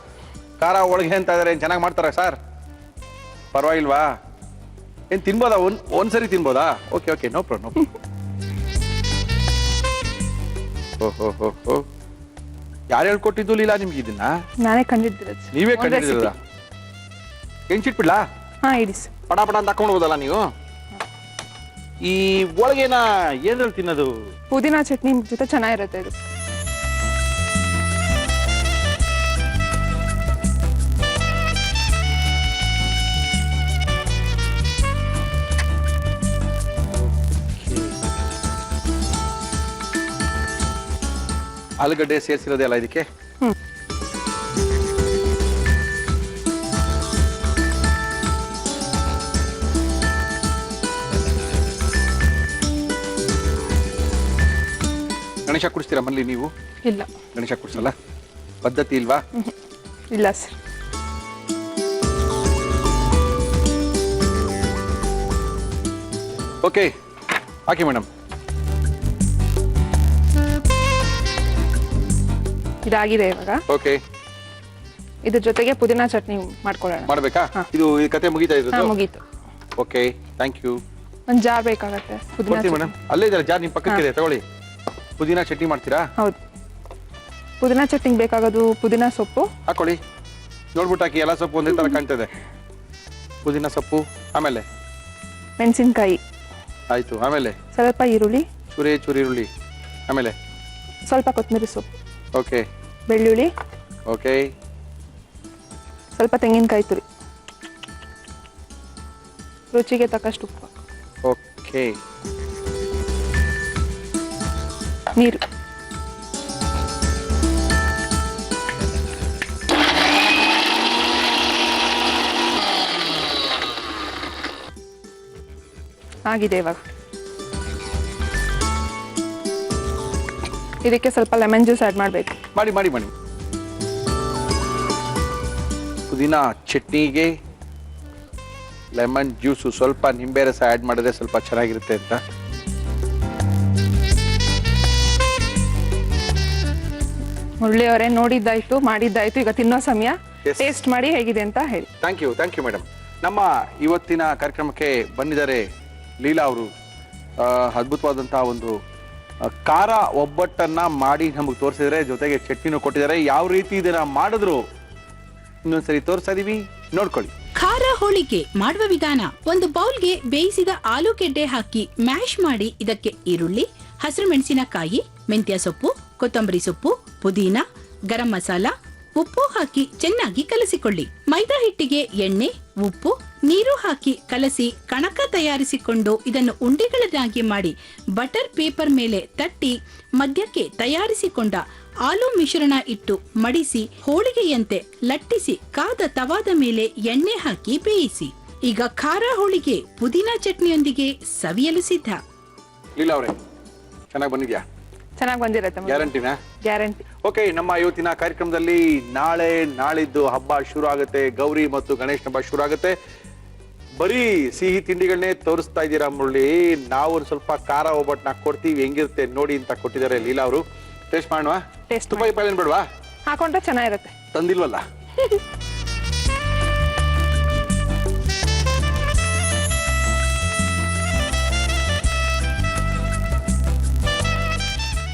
ಖಾರ ಹೋಳಿಗೆ ಅಂತ ಇದಾರೆ, ಏನ್ ಚೆನ್ನಾಗಿ ಮಾಡ್ತಾರೆ ಸರ್? ಪರವಾಗಿಲ್ವಾ? ಏನ್ ತಿನ್ಬೋದಾ? ಒಂದ್ಸರಿ ತಿನ್ಬೋದಾ? Okay okay, no problem. ಓಹೋ, ಯಾರು ಹೇಳ್ಕೊಟ್ಟಿದ್ದು ಲೀಲಾ ನಿಮ್ಗೆ ಇದನ್ನ? ನಾನೇ ಕಂಡಿದ್ದಿರೋದು. ನೀವೇ ಕಂಡಿದ್ದೀರಾ? ಹೆಂಚಿಟ್ಬಿಡ್ಲಾ? ಹಾ, ಇಡಿ. ಪಡ ಅಂತ ಹಾಕೊಂಡು ಹೋದಲ್ಲ ನೀವು. ಈ ಹೋಳಿಗೆನ ಏನ್ರಲ್ಲಿ ತಿನ್ನೋದು? ಪುದೀನ ಚಟ್ನಿ ಜೊತೆ ಚೆನ್ನಾಗಿರುತ್ತೆ ಇದು. ಆಲೂಗಡ್ಡೆ ಸೇರಿಸಿರೋದೇ ಅಲ್ಲ ಇದಕ್ಕೆ? ಗಣೇಶ ಕುಡಿಸ್ತೀರಾ ಮನೇಲಿ ನೀವು? ಇಲ್ಲ. ಗಣೇಶ ಕುಡಿಸಲ್ಲ? ಪದ್ಧತಿ ಇಲ್ವಾ? ಇಲ್ಲ ಸರ್. ಓಕೆ, ಹಾಕಿ ಮೇಡಮ್. ಇದಾಗಿದೆ ಇವಾಗ. ಓಕೆ, ಇದ್ರ ಜೊತೆಗೆ ಪುದೀನಾ ಚಟ್ನಿ ಮಾಡ್ಕೊಳ್ಳೋಣ. ಮಾಡ್ಬೇಕಾ? ಇದು ಈ ಕತೆ ಮುಗಿತಾ ಇರೋದು? ಮುಗೀತು. Okay, thank you. ಒಂದು ಜಾರ್ ಬೇಕಾಗತ್ತೆ ಪುದೀನಾ ಕೊಡ್ತೀನಿ ಮೇಡಮ್. ಅಲ್ಲೇ ಇದೆ ಜಾರ್, ನಿಮ್ಮ ಪಕ್ಕಕ್ಕಿದೆ, ತಗೊಳ್ಳಿ. ಪುದೀನಾ ಚಟ್ನಿ ಮಾಡ್ತೀರಾ? ಹೌದು. ಪುದೀನಾ ಚಟ್ನಿಗೆ ಬೇಕಾಗೋದು ಪುದೀನಾ ಸೊಪ್ಪು ಹಾಕೊಳ್ಳಿ. ನೋಡ್ಬಿಟ್ಟು ಹಾಕಿ, ಎಲ್ಲ ಸೊಪ್ಪು ಒಂದೇ ತರ ಕಾಣ್ತದೆ. ಪುದೀನಾ ಸೊಪ್ಪು, ಆಮೇಲೆ ಮೆಣಸಿನ್ಕಾಯಿ ಆಯ್ತು, ಆಮೇಲೆ ಸ್ವಲ್ಪ ಈರುಳ್ಳಿ, ಚೂರಿ ಈರುಳ್ಳಿ, ಆಮೇಲೆ ಸ್ವಲ್ಪ ಕೊತ್ತಂಬರಿ ಸೊಪ್ಪು, ಓಕೆ, ಬೆಳ್ಳುಳ್ಳಿ, ಓಕೆ, ಸ್ವಲ್ಪ ತೆಂಗಿನಕಾಯಿ ತುರಿ, ರುಚಿಗೆ ತಕ್ಕಷ್ಟು ಉಪ್ಪು, ಓಕೆ, ನೀರು. ಆಗಿದೆ ಇವಾಗ. ಇದಕ್ಕೆ ಸ್ವಲ್ಪ ಲೆಮನ್ ಜ್ಯೂಸ್ ಆಡ್ ಮಾಡಬೇಕು. ಮಾಡಿ ಮಾಡಿ ಮಾಡಿ. ಪುದೀನಾ ಚಟ್ನಿಗೆ ಲೆಮನ್ ಜ್ಯೂಸು, ಸ್ವಲ್ಪ ನಿಂಬೆ ರಸ ಆ್ಯಡ್ ಮಾಡಿದ್ರೆ ಸ್ವಲ್ಪ ಚೆನ್ನಾಗಿರುತ್ತೆ ಅಂತ. ಮುರಳಿಯವರೇ, ನೋಡಿದ್ದಾಯ್ತು, ಮಾಡಿದ್ದಾಯ್ತು, ಈಗ ತಿನ್ನೋ ಸಮಯ. Yes. ಟೇಸ್ಟ್ ಮಾಡಿ ಹೇಗಿದೆ ಅಂತ ಹೇಳಿ. Thank you madam. ನಮ್ಮ ಇವತ್ತಿನ ಕಾರ್ಯಕ್ರಮಕ್ಕೆ ಬಂದಿದ್ದಾರೆ ಲೀಲಾ ಅವರು. ಅದ್ಭುತವಾದಂತಹ ಒಂದು ಖಾರ ಒಬ್ಬಟ್ಟನ್ನ ಮಾಡಿ ನಮಗೆ ತೋರಿಸಿದರೆ, ಜೊತೆಗೆ ಚಟ್ನಿನೂ ಕೊಟ್ಟಿದ್ದಾರೆ. ಯಾವ ರೀತಿ ಇದನ್ನ ಮಾಡಿದ್ರು ಇನ್ನೊಂದ್ಸರಿ ತೋರಿಸ್ತಾ ಇದೀವಿ, ನೋಡ್ಕೊಳ್ಳಿ. ಖಾರ ಹೋಳಿಗೆ ಮಾಡುವ ವಿಧಾನ: ಒಂದು ಬೌಲ್ಗೆ ಬೇಯಿಸಿದ ಆಲೂಗೆಡ್ಡೆ ಹಾಕಿ ಮ್ಯಾಶ್ ಮಾಡಿ ಇದಕ್ಕೆ ಈರುಳ್ಳಿ, ಹಸಿರು ಮೆಣಸಿನಕಾಯಿ, ಮೆಂತ್ಯ ಸೊಪ್ಪು, ಕೊತ್ತಂಬರಿ ಸೊಪ್ಪು, ಪುದೀನ, ಗರಂ ಮಸಾಲ, ಉಪ್ಪು ಹಾಕಿ ಚೆನ್ನಾಗಿ ಕಲಸಿಕೊಳ್ಳಿ. ಮೈದಾ ಹಿಟ್ಟಿಗೆ ಎಣ್ಣೆ, ಉಪ್ಪು, ನೀರು ಹಾಕಿ ಕಲಸಿ ಕಣಕ ತಯಾರಿಸಿಕೊಂಡು ಇದನ್ನು ಉಂಡೆಗಳನ್ನಾಗಿ ಮಾಡಿ ಬಟರ್ ಪೇಪರ್ ಮೇಲೆ ತಟ್ಟಿ ಮಧ್ಯಕ್ಕೆ ತಯಾರಿಸಿಕೊಂಡ ಆಲೂ ಮಿಶ್ರಣ ಇಟ್ಟು ಮಡಿಸಿ ಹೋಳಿಗೆಯಂತೆ ಲಟ್ಟಿಸಿ ಕಾದ ತವಾದ ಮೇಲೆ ಎಣ್ಣೆ ಹಾಕಿ ಬೇಯಿಸಿ. ಈಗ ಖಾರ ಹೋಳಿಗೆ ಪುದೀನಾ ಚಟ್ನಿಯೊಂದಿಗೆ ಸವಿಯಲು ಸಿದ್ಧ. ಲೀಲಾ ಅವರೇ, ಚೆನ್ನಾಗಿ ಬಂದಿದ್ಯಾ? ಚೆನ್ನಾಗಿ ಬಂದಿರತ್ತೆ. ಗ್ಯಾರಂಟಿನಾ? ಗ್ಯಾರಂಟಿ. ಓಕೆ, ನಮ್ಮ ಇವತ್ತಿನ ಕಾರ್ಯಕ್ರಮದಲ್ಲಿ ನಾಳಿದ್ದು ಹಬ್ಬ ಶುರು ಆಗುತ್ತೆ. ಗೌರಿ ಮತ್ತು ಗಣೇಶ ಹಬ್ಬ ಶುರು ಆಗುತ್ತೆ. ಬರೀ ಸಿಹಿ ತಿಂಡಿಗಳನ್ನೇ ತೋರಿಸ್ತಾ ಇದ್ದೀರಾ ಮುರಳಿ. ನಾವು ಒಂದು ಸ್ವಲ್ಪ ಖಾರ ಒಬ್ಬಟ್ಟನ್ನ ಕೊಡ್ತೀವಿ, ಹೆಂಗಿರುತ್ತೆ ನೋಡಿ ಅಂತ ಕೊಟ್ಟಿದ್ದಾರೆ ಲೀಲಾ ಅವರು. ಟೇಸ್ಟ್ ಮಾಡುವ? ಟೇಸ್ಟ್ ತುಪ್ಪ ಇಪ್ಪ ಏನ್ ಬೇಡವಾ? ಹಾಕೊಂಡ್ರೆ ಚೆನ್ನಾಗಿರುತ್ತೆ. ತಂದಿಲ್ವಲ್ಲ?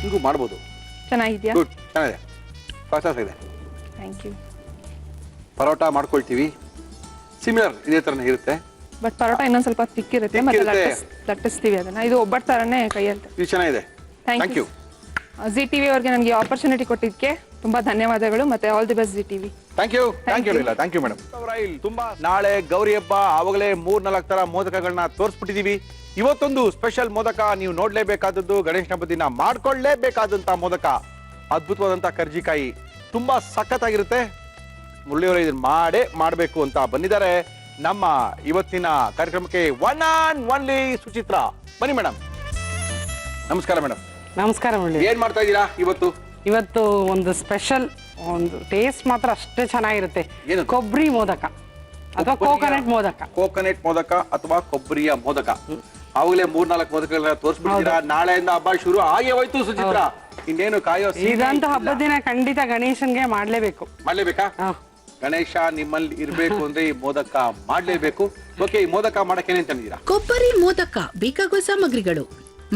ಹಿಂಗೂ ಮಾಡ್ಬೋದು. ಚೆನ್ನಾಗಿದ್ಯಾ? ಗುಡ್, ಚೆನ್ನಾಗಿದೆ, ಫಸ್ಟ್ ಕ್ಲಾಸ್ ಇದೆ. Thank you. ಪರೋಟ ಮಾಡ್ಕೊಳ್ತೀವಿ, ಸಿಮಿಲರ್ ಇದೇ ತರನೇ ಇರುತ್ತೆ. ಬಟ್ ಪರೋಟ ಇನ್ನೊಂದು ಸ್ವಲ್ಪ ತಿಕ್ಕಿರುತ್ತೆ, ಮತ್ತೆ ಲಟ್ಟಿಸ್ತೀವಿ ಅದನ್ನ. ಇದು ಒಬ್ಬಟ್ಟು ತರನೇ ಕೈಯಲ್ಲಿ. ಇದು ಚೆನ್ನಾಗಿದೆ. Thank you. ಜಿ ಟಿವಿ ಅವ್ರಿಗೆ ನನಗೆ ಆಪರ್ಚುನಿಟಿ ಕೊಟ್ಟಿದ್ದಕ್ಕೆ ತುಂಬಾ ಧನ್ಯವಾದಗಳು, ಮತ್ತೆ all the best Zee TV. Thank you Leela, thank you madam. ತುಂಬಾ ನಾಳೆ ಗೌರಿ ಹಬ್ಬ, ಆವಾಗಲೇ 3-4 ತರ ಮೋದಕಗಳನ್ನ ತೋರಿಸ್ಬಿಟ್ಟಿದೀವಿ. ಇವತ್ತೊಂದು ಸ್ಪೆಷಲ್ ಮೋದಕ ನೀವು ನೋಡ್ಲೇಬೇಕಾದದ್ದು, ಗಣೇಶ ಹಬ್ಬದ ದಿನ ಮಾಡ್ಕೊಳ್ಳೇಬೇಕಾದಂತ ಮೋದಕ, ಅದ್ಭುತವಾದಂತ ಕರ್ಜಿಕಾಯಿ, ತುಂಬಾ ಸಖತ್ತಾಗಿರುತ್ತೆ. ಮುರಳಿಯವರೇ ಇದನ್ನ ಮಾಡಬೇಕು ಅಂತ ಬಂದಿದ್ದಾರೆ ನಮ್ಮ ಇವತ್ತಿನ ಕಾರ್ಯಕ್ರಮಕ್ಕೆ. ಒನ್ ಅಂಡ್ ಒನ್ಲಿ ಸುಚಿತ್ರಾ, ಬನ್ನಿ ಮೇಡಮ್. ನಮಸ್ಕಾರ ಮೇಡಮ್. ನಮಸ್ಕಾರ ಮುರಳಿ. ಏನ್ ಮಾಡ್ತಾ ಇದ್ದೀರಾ ಇವತ್ತು? ಇವತ್ತು ಒಂದು ಸ್ಪೆಷಲ್, ಒಂದು ಟೇಸ್ಟ್ ಮಾತ್ರ ಅಷ್ಟೇ ಚೆನ್ನಾಗಿರುತ್ತೆ. ಏನು? ಕೊಬ್ಬರಿ ಮೋದಕ ಅಥವಾ ಕೋಕೋನಟ್ ಮೋದಕ. ಕೋಕೋನಟ್ ಮೋದಕ ಅಥವಾ ಕೊಬ್ಬರಿಯ ಮೋದಕ. ಅವಾಗಲೇ 3-4 ಮೋದಕಗಳನ್ನ ತೋರಿಸ್ಬಿಟ್ಟಿದ್ದೀರಾ. ನಾಳೆಯಿಂದ ಹಬ್ಬ ಶುರು ಆಗೇ ಹೋಯ್ತು ಸುಚಿತ್ರಾ. ಇನ್ನೇನು ಕಾಯೋ? ಇದಂತೂ ಹಬ್ಬದ ದಿನ ಖಂಡಿತ ಗಣೇಶನ್ಗೆ ಮಾಡ್ಲೇಬೇಕು. ಮಾಡ್ಲೇಬೇಕಾ? ಗಣೇಶ ನಿಮ್ಮಲ್ಲಿ ಇರ್ಬೇಕು ಅಂದ್ರೆ ಈ ಮೋದಕ ಮಾಡ್ಲೇಬೇಕು. ಓಕೆ, ಈ ಮೋದಕ ಮಾಡಕ್ಕೆ ಏನೇನ್ ತಂದಿದ್ದೀರಾ? ಕೊಬ್ಬರಿ ಮೋದಕ ಬೇಕಾಗುವ ಸಾಮಗ್ರಿಗಳು: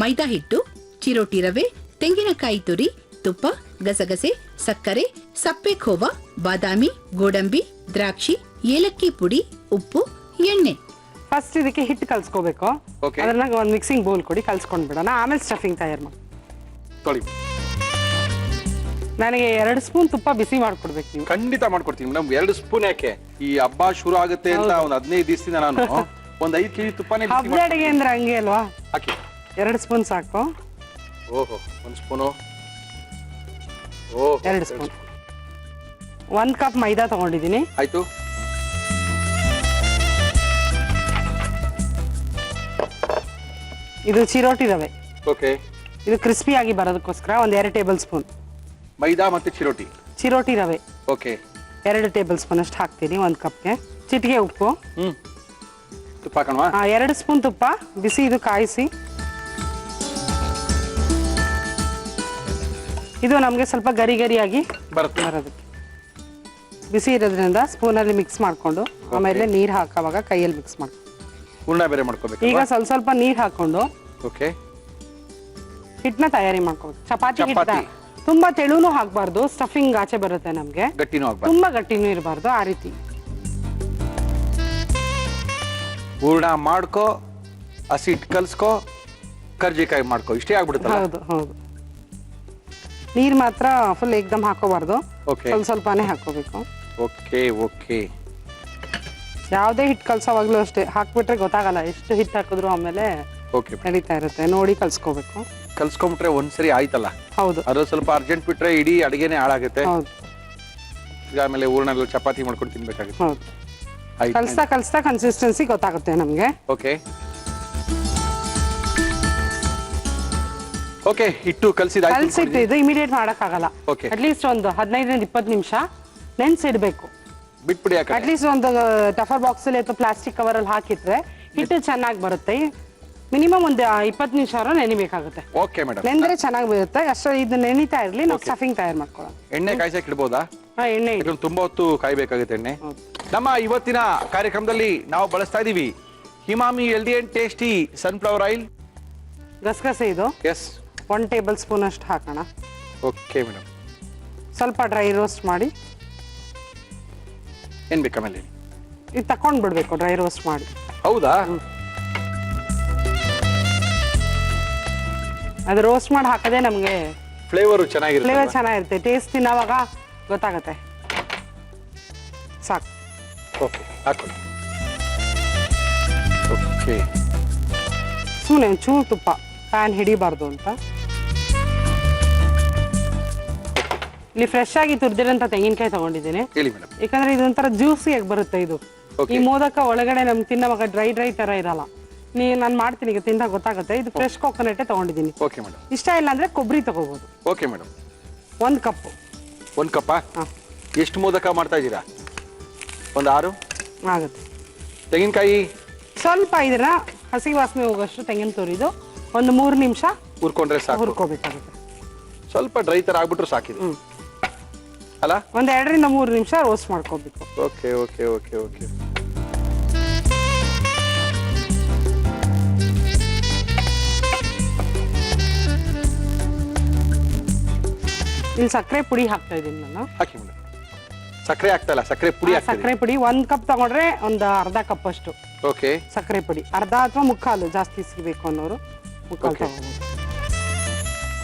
ಮೈದಾ ಹಿಟ್ಟು, ಚಿರೋಟಿ ರವೆ, ತೆಂಗಿನಕಾಯಿ ತುರಿ, ತುಪ್ಪ, ಗಸಗಸೆ, ಸಕ್ಕರೆ, ಸಪ್ಪೆ ಖೋವ, ಬಾದಾಮಿ, ಗೋಡಂಬಿ, ದ್ರಾಕ್ಷಿ, ಏಲಕ್ಕಿ ಪುಡಿ, ಉಪ್ಪು, ಎಣ್ಣೆ. ಫಸ್ಟ್ ಇದಕ್ಕೆ ಹಿಟ್ಟು ಕಲ್ಸ್ಕೋಬೇಕು. ಅದನ್ನ ಒಂದು ಮಿಕ್ಸಿಂಗ್ ಬೌಲ್ ಕೊಡಿ, ಕಲ್ಸ್ಕೊಂಡ್ ಬಿಡೋಣ. ಆಮೇಲೆ ಸ್ಟಫಿಂಗ್ ತಯಾರು ಮಾಡಿ. ನನಗೆ 2 ಸ್ಪೂನ್ ತುಪ್ಪ ಬಿಸಿ ಮಾಡ್ಕೊಡ್ಬೇಕು ನೀವು. ಖಂಡಿತ ಮಾಡ್ಕೊಡ್ತೀನಿ ಮೇಡಮ್. 2 ಸ್ಪೂನ್ ಯಾಕೆ? ಈ ಹಬ್ಬ ಶುರು ಆಗುತ್ತೆ ಅಂತ ಒಂದು 15 ದಿವಸದಿಂದ ನಾನು ಒಂದು 5 ಕೆಜಿ ತುಪ್ಪನೇ ಹಬ್ಬದ ಅಡಿಗೆ ಅಂದ್ರೆ ಹಂಗೆ ಅಲ್ವಾ? ಹಾಕಿ 2 ಸ್ಪೂನ್ ಸಾಕು. ಓಹೋ, 1 ಸ್ಪೂನು. 2 ಸ್ಪೂನ್. 1 ಕಪ್ ಮೈದಾ ತಗೊಂಡಿದ್ದೀನಿ. ಆಯ್ತು. ಇದು ಚಿರೋಟಿ ರವೆ. ಓಕೆ. ಇದು ಕ್ರಿಸ್ಪಿ ಆಗಿ ಬರೋದಕ್ಕೋಸ್ಕರ 2 ಟೇಬಲ್ ಸ್ಪೂನ್ ಮೈದಾ ಮತ್ತೆ ಚಿರೋಟಿ ರವೆ. ಓಕೆ. 2 ಟೇಬಲ್ ಸ್ಪೂನ್ ಅಷ್ಟು ಹಾಕ್ತೀನಿ 1 ಕಪ್ಗೆ. ಚಿಟಿಕೆ ಉಪ್ಪು. ತುಪ್ಪ ಹಾಕೋಣವಾ? 2 ಸ್ಪೂನ್ ತುಪ್ಪ ಬಿಸಿ ಇದು ಕಾಯಿಸಿ. ಇದು ನಮಗೆ ಸ್ವಲ್ಪ ಗರಿ ಗರಿಯಾಗಿ ಬರೋದಕ್ಕೆ ಬಿಸಿ ಇರೋದ್ರಿಂದ ಸ್ಪೂನಲ್ಲಿ ಮಿಕ್ಸ್ ಮಾಡಿಕೊಂಡು ಆಮೇಲೆ ನೀರು ಹಾಕೋವಾಗ ಕೈಯಲ್ಲಿ ಮಿಕ್ಸ್ ಮಾಡ್ಕೊಂಡು ಹೂರ್ಣ ಬೇರೆ ಮಾಡ್ಕೋಬೇಕು. ಈಗ ಸ್ವಲ್ಪ ನೀರು ಹಾಕೊಂಡು ಓಕೆ ಹಿಟ್ಟನ್ನ ತಯಾರಿ ಮಾಡ್ಕೋಬೇಕು. ಚಪಾತಿ ಹಿಟ್ಟು ತುಂಬಾ ತೆಳುನೂ ಹಾಕಬಾರ್ದು, ಸ್ಟಫಿಂಗ್ ಆಚೆ ಬರುತ್ತೆ ನಮಗೆ. ಗಟ್ಟಿನೂ ಆಗಬಾರ್ದು, ತುಂಬಾ ಗಟ್ಟಿನೂ ಇರಬಾರ್ದು. ಆ ರೀತಿ ಹೂರ್ಣ ಮಾಡ್ಕೋ, ಹಸಿ ಹಿಟ್ಟು ಕಲ್ಸ್ಕೋ, ಕರ್ಜಿಕಾಯಿ ಮಾಡ್ಕೋ, ಇಷ್ಟೇ ಆಗ್ಬಿಡುತ್ತಲ್ಲ. ಹೌದು ಹೌದು. ನೀರು ಮಾತ್ರ ಫುಲ್ ಏಕ್ದಮ್ ಹಾಕೋಬಾರ್ದು, ಸ್ವಲ್ಪನೇ ಹಾಕೋಬೇಕು. Okay okay. ಯಾವುದೇ ಹಿಟ್ಟು ಕಲ್ಸೋವಾಗ್ಲೂ ಅಷ್ಟೇ ಹಾಕ್ಬಿಟ್ರೆ ಗೊತ್ತಾಗಲ್ಲ ಎಷ್ಟು ಹಿಟ್ಟು ಹಾಕಿದ್ರು, ಆಮೇಲೆ ನಡೀತಾ ಇರುತ್ತೆ. ನೋಡಿ ಕಲ್ಸ್ಕೋಬೇಕು. ಕಲ್ಸ್ಕೊಂಬಿಟ್ರೆ ಒಂದ್ಸರಿ ಆಯ್ತಲ್ಲ. ಹೌದು. ಅದು ಸ್ವಲ್ಪ ಅರ್ಜೆಂಟ್ ಬಿಟ್ರೆ ಇಡೀ ಅಡಿಗೆನೆ ಹಾಳಾಗುತ್ತೆ. ಹೌದು. ಈಗ ಆಮೇಲೆ ಹೂರ್ಣ ಚಪಾತಿ ಮಾಡ್ಕೊಂಡು ತಿನ್ಬೇಕಾಗುತ್ತೆ. ಹೌದು. ಕಲ್ಸ್ತಾ ಕನ್ಸಿಸ್ಟೆನ್ಸಿ ಗೊತ್ತಾಗುತ್ತೆ ನಮಗೆ. Okay okay. ಹಿಟ್ಟು ಕಲ್ಸಿಟ್ಟು ಇದು ಇಮಿಡಿಯೇಟ್ ಮಾಡೋಕ್ಕಾಗಲ್ಲ. ಅಟ್ಲೀಸ್ಟ್ ಒಂದು 15-20 ನಿಮಿಷ ನೆನ್ಸಿಡ್ಬೇಕು. ಬಿಟ್ಬಿಡಿ. ಅಟ್ಲೀಸ್ಟ್ ಒಂದು ಟಫರ್ ಬಾಕ್ಸ್ ಅಲ್ಲಿ ಅಥವಾ ಪ್ಲಾಸ್ಟಿಕ್ ಕವರ್ ಅಲ್ಲಿ ಹಾಕಿಟ್ರೆ ಹಿಟ್ಟು ಚೆನ್ನಾಗಿ ಬರುತ್ತೆ. ಮಿನಿಮಮ್ ಒಂದು 20 ನಿಮಿಷ ನೆನಿಬೇಕಾಗುತ್ತೆ. Okay madam. ನೆಂದ್ರೆ ಚೆನ್ನಾಗಿ ಬರುತ್ತೆ. ಅಷ್ಟು ಇದು ನೆನಿತಾ ಇರಲಿ, ನಾವು ಸ್ಟಫಿಂಗ್ ತಯಾರು ಮಾಡ್ಕೊಳ್ಳೋಣ. ಎಣ್ಣೆ ಕಾಯ್ಸಕ್ಕೆ ಇಡ್ಬೋದಾ? ಎಣ್ಣೆ ತುಂಬಾ ಹೊತ್ತು ಕಾಯ್ಬೇಕಾಗುತ್ತೆ ಎಣ್ಣೆ. ನಮ್ಮ ಇವತ್ತಿನ ಕಾರ್ಯಕ್ರಮದಲ್ಲಿ ನಾವು ಬಳಸ್ತಾ ಇದೀವಿ ಹಿಮಾಮಿ healthy and tasty sunflower oil. ಗಸಗಸೆ ಇದು ಎಸ್ 1 ಟೇಬಲ್ ಸ್ಪೂನ್ ಅಷ್ಟು ಹಾಕೋಣ. Okay madam. ಸ್ವಲ್ಪ ಡ್ರೈ ರೋಸ್ಟ್ ಮಾಡಿ. ಏನ್ ಬೇಕು ಆಮೇಲೆ? ಇದು ತಕೊಂಡ್ ಬಿಡ್ಬೇಕು ಡ್ರೈ ರೋಸ್ಟ್ ಮಾಡಿ. ಹೌದಾ? ಅದು ರೋಸ್ಟ್ ಮಾಡಿ ಹಾಕದೆ ನಮಗೆ ಫ್ಲೇವರ್ ಚೆನ್ನಾಗಿರುತ್ತೆ. ಟೇಸ್ಟ್ ತಿನ್ನೋವಾಗ ಗೊತ್ತಾಗುತ್ತೆ. ಸಾಕು. ಓಕೆ ಹಾಕೊಳ್ಳಿ. ಓಕೆ. ಸುಮ್ಮನೆ ಒಂಚೂರು ತುಪ್ಪ, ಪ್ಯಾನ್ ಹಿಡಿಬಾರ್ದು ಅಂತ. ಇಲ್ಲಿ ಫ್ರೆಶ್ ಆಗಿ ತುರಿದಿರೋಂಥ ತೆಂಗಿನಕಾಯಿ ತಗೊಂಡಿದ್ದೀನಿ. ಹೇಳಿ ಮೇಡಮ್. ಯಾಕಂದ್ರೆ ಇದೊಂಥರ ಜ್ಯೂಸಿಯಾಗಿ ಬರುತ್ತೆ ಇದು. ಈ ಮೋದಕ ಒಳಗಡೆ ನಮ್ಗೆ ತಿನ್ನೋವಾಗ ಡ್ರೈ ತರ ಇರಲ್ಲ. ನಾನು ಮಾಡ್ತೀನಿ, ಈಗ ತಿಂದಾಗ ಗೊತ್ತಾಗುತ್ತೆ. ಇದು ಫ್ರೆಶ್ ಕೋಕೋನಟ್ ತಗೊಂಡಿದ್ದೀನಿ. Okay madam. ಇಷ್ಟ ಇಲ್ಲ ಅಂದ್ರೆ ಕೊಬ್ಬರಿ ತಗೋಬಹುದು. Okay madam. 1 ಕಪ್. 1 ಕಪ್. ಎಷ್ಟು ಮೋದಕ ಮಾಡ್ತಾ ಇದ್ದೀರಾ? ಒಂದು 6 ಆಗುತ್ತೆ. ತೆಂಗಿನಕಾಯಿ ಸ್ವಲ್ಪ ಇದನ್ನ ಹಸಿ ವಾಸನೆ ಹೋಗೋಷ್ಟು ತೆಂಗಿನ ತುರಿದು ಒಂದು 3 ನಿಮಿಷ ಹುರ್ಕೊಂಡ್ರೆ ಸಾಕು. ಹುರ್ಕೋಬೇಕಾಗುತ್ತೆ. ಸ್ವಲ್ಪ ಡ್ರೈ ತರ ಆಗ್ಬಿಟ್ರು ಸಾಕಿದೆ ಅಲ್ಲ? ಒಂದು 2-3 ನಿಮಿಷ ರೋಸ್ಟ್ ಮಾಡ್ಕೋಬೇಕು. Okay okay okay okay. ಇಲ್ಲಿ ಸಕ್ಕರೆ ಪುಡಿ ಹಾಕ್ತಾ ಇದ್ದೀನಿ ನಾನು. ಹಾಕಿ ಮೇಡಮ್. ಸಕ್ಕರೆ ಹಾಕ್ತಲ್ಲ, ಸಕ್ಕರೆ ಪುಡಿ. ಸಕ್ಕರೆ ಪುಡಿ 1 ಕಪ್ ತಗೊಂಡ್ರೆ ಒಂದು ಅರ್ಧ ಕಪ್ ಅಷ್ಟು. ಓಕೆ. ಸಕ್ಕರೆ ಪುಡಿ ಅರ್ಧ ಅಥವಾ ಮುಕ್ಕಾಲು, ಜಾಸ್ತಿ ಸಿಗಬೇಕು ಅನ್ನೋರು ಮುಕ್ಕಾಲು ತಗೋಬಹುದು.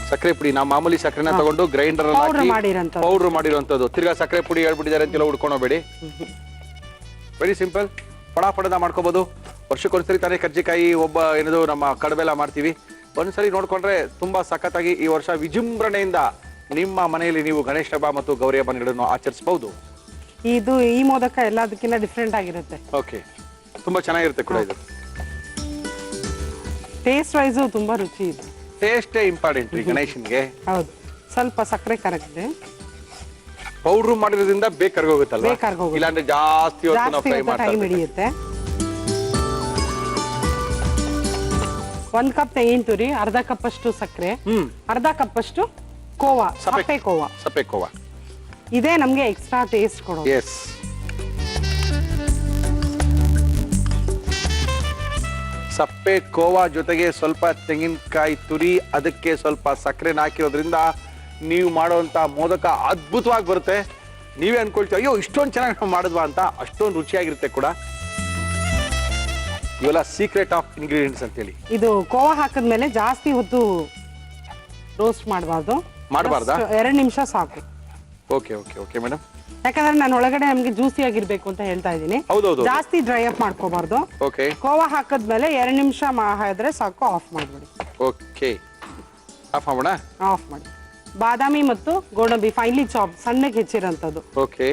ಸಕ್ಕರೆ ಪುಡಿ ನಾವು ಮಾಮೂಲಿ ಸಕ್ಕರೆನ ತಗೊಂಡು ಗ್ರೈಂಡರ್ ಅಲ್ಲಿ ಪೌಡರ್ ಮಾಡಿರುವಂತದ್ದು. ತಿರ್ಗಾ ಸಕ್ಕರೆ ಪುಡಿ ಹೇಳ್ಬಿಟ್ಟಿದ್ದಾರೆ ಅಂತೆಲ್ಲ ಹುಡ್ಕೊಂಡೋಗ್ಬೇಡಿ. ವೆರಿ ಸಿಂಪಲ್, ಪಡಾಪಡದ ಮಾಡ್ಕೋಬಹುದು. ವರ್ಷಕ್ಕೊಂದ್ಸರಿ ತಾನೇ ಕರ್ಜಿಕಾಯಿ ಏನದು ನಮ್ಮ ಕಡಬೆಲ್ಲ ಮಾಡ್ತೀವಿ. ಒಂದ್ಸರಿ ನೋಡ್ಕೊಂಡ್ರೆ ತುಂಬಾ ಸಖತ್ತಾಗಿ ಈ ವರ್ಷ ವಿಜೃಂಭಣೆಯಿಂದ ನಿಮ್ಮ ಮನೆಯಲ್ಲಿ ನೀವು ಗಣೇಶ ಹಬ್ಬ ಮತ್ತು ಗೌರಿ ಹಬ್ಬಗಳನ್ನು ಆಚರಿಸಬಹುದು. ಈ ಮೋದಕ ಎಲ್ಲದಕ್ಕಿಂತ ಡಿಫ್ರೆಂಟ್ ಆಗಿರುತ್ತೆ. ಓಕೆ, ತುಂಬಾ ಚೆನ್ನಾಗಿರುತ್ತೆ ಕೂಡ ಇದು. ಟೇಸ್ಟ್ ವೈಸ್ ತುಂಬಾ ರುಚಿ ಇದೆ. ಟೇಸ್ಟೇ ಇಂಪಾರ್ಟೆಂಟ್ ರೀ ಗಣೇಶನ್ಗೆ. ಹೌದು. ಸ್ವಲ್ಪ ಸಕ್ಕರೆ ಕರಗಿದೆ. ಪೌಡ್ರು ಮಾಡಿರೋದ್ರಿಂದ ಬೇಕಾಗೋಗುತ್ತಲ್ವಾ? ಬೇಕಾಗೋಗುತ್ತೆ. ಇಲ್ಲಾಂದ್ರೆ ಜಾಸ್ತಿ ಹೊತ್ತು ಫ್ರೈ ಟೈಮ್ ಹಿಡಿಯುತ್ತೆ. 1 ಕಪ್ ತೆಂಗಿನ ತುರಿ, ಅರ್ಧ ಕಪ್ ಅಷ್ಟು ಸಕ್ಕರೆ, ಅರ್ಧ ಕಪ್ ಅಷ್ಟು ಕೋವಾ, ಸಪ್ಪೆ ಕೋವಾ. ಇದೇ ನಮ್ಗೆ ಎಕ್ಸ್ಟ್ರಾ ಟೇಸ್ಟ್ ಕೊಡೋದು. ಎಸ್. ಸಪ್ಪೆ ಕೋವಾ ಜೊತೆಗೆ ಸ್ವಲ್ಪ ತೆಂಗಿನಕಾಯಿ ತುರಿ, ಅದಕ್ಕೆ ಸ್ವಲ್ಪ ಸಕ್ಕರೆನ ಹಾಕಿರೋದ್ರಿಂದ ನೀವು ಮಾಡುವಂತ ಮೋದಕ ಅದ್ಭುತವಾಗಿ ಬರುತ್ತೆ. ನೀವೇ ಅನ್ಕೊಳ್ತೀವಿ ಅಯ್ಯೋ ಇಷ್ಟೊಂದು ಚೆನ್ನಾಗಿ ನಾವು ಮಾಡಿದ್ವಾ ಅಂತ. ಅಷ್ಟೊಂದು ರುಚಿಯಾಗಿರುತ್ತೆ ಕೂಡ. ಇವೆಲ್ಲ ಸೀಕ್ರೆಟ್ ಆಫ್ ಇಂಗ್ರೀಡಿಯೆಂಟ್ಸ್ ಅಂತೇಳಿ. ಇದು ಕೋವಾ ಹಾಕಿದ್ಮೇಲೆ ಜಾಸ್ತಿ ಹೊತ್ತು ರೋಸ್ಟ್ ಮಾಡಬಾರ್ದು. 2 ನಿಮಿಷ ಸಾಕು. Okay okay okay madam. ಯಾಕಂದ್ರೆ ನಾನು ಒಳಗಡೆ ನಮ್ಗೆ ಜ್ಯೂಸಿ ಆಗಿರ್ಬೇಕು ಅಂತ ಹೇಳ್ತಾ ಇದ್ದೀನಿ. ಜಾಸ್ತಿ ಡ್ರೈ ಅಪ್ ಮಾಡ್ಕೋಬಾರ್ದು. ಓಕೆ. ಕೋವಾ ಹಾಕಿದ್ಮೇಲೆ 2 ನಿಮಿಷ ಹಾಕಿದ್ರೆ ಸಾಕು. ಆಫ್ ಮಾಡ್ಬಿಡಿ. ಓಕೆ, ಆಫ್ ಮಾಡೋಣ. ಆಫ್ ಮಾಡಿ. ಬಾದಾಮಿ ಮತ್ತು ಗೋಡಂಬಿ ಫೈನ್ಲಿ ಚಾಪ್ ಸಣ್ಣಗೆ ಹೆಚ್ಚಿರೋಂಥದ್ದು. ಓಕೆ,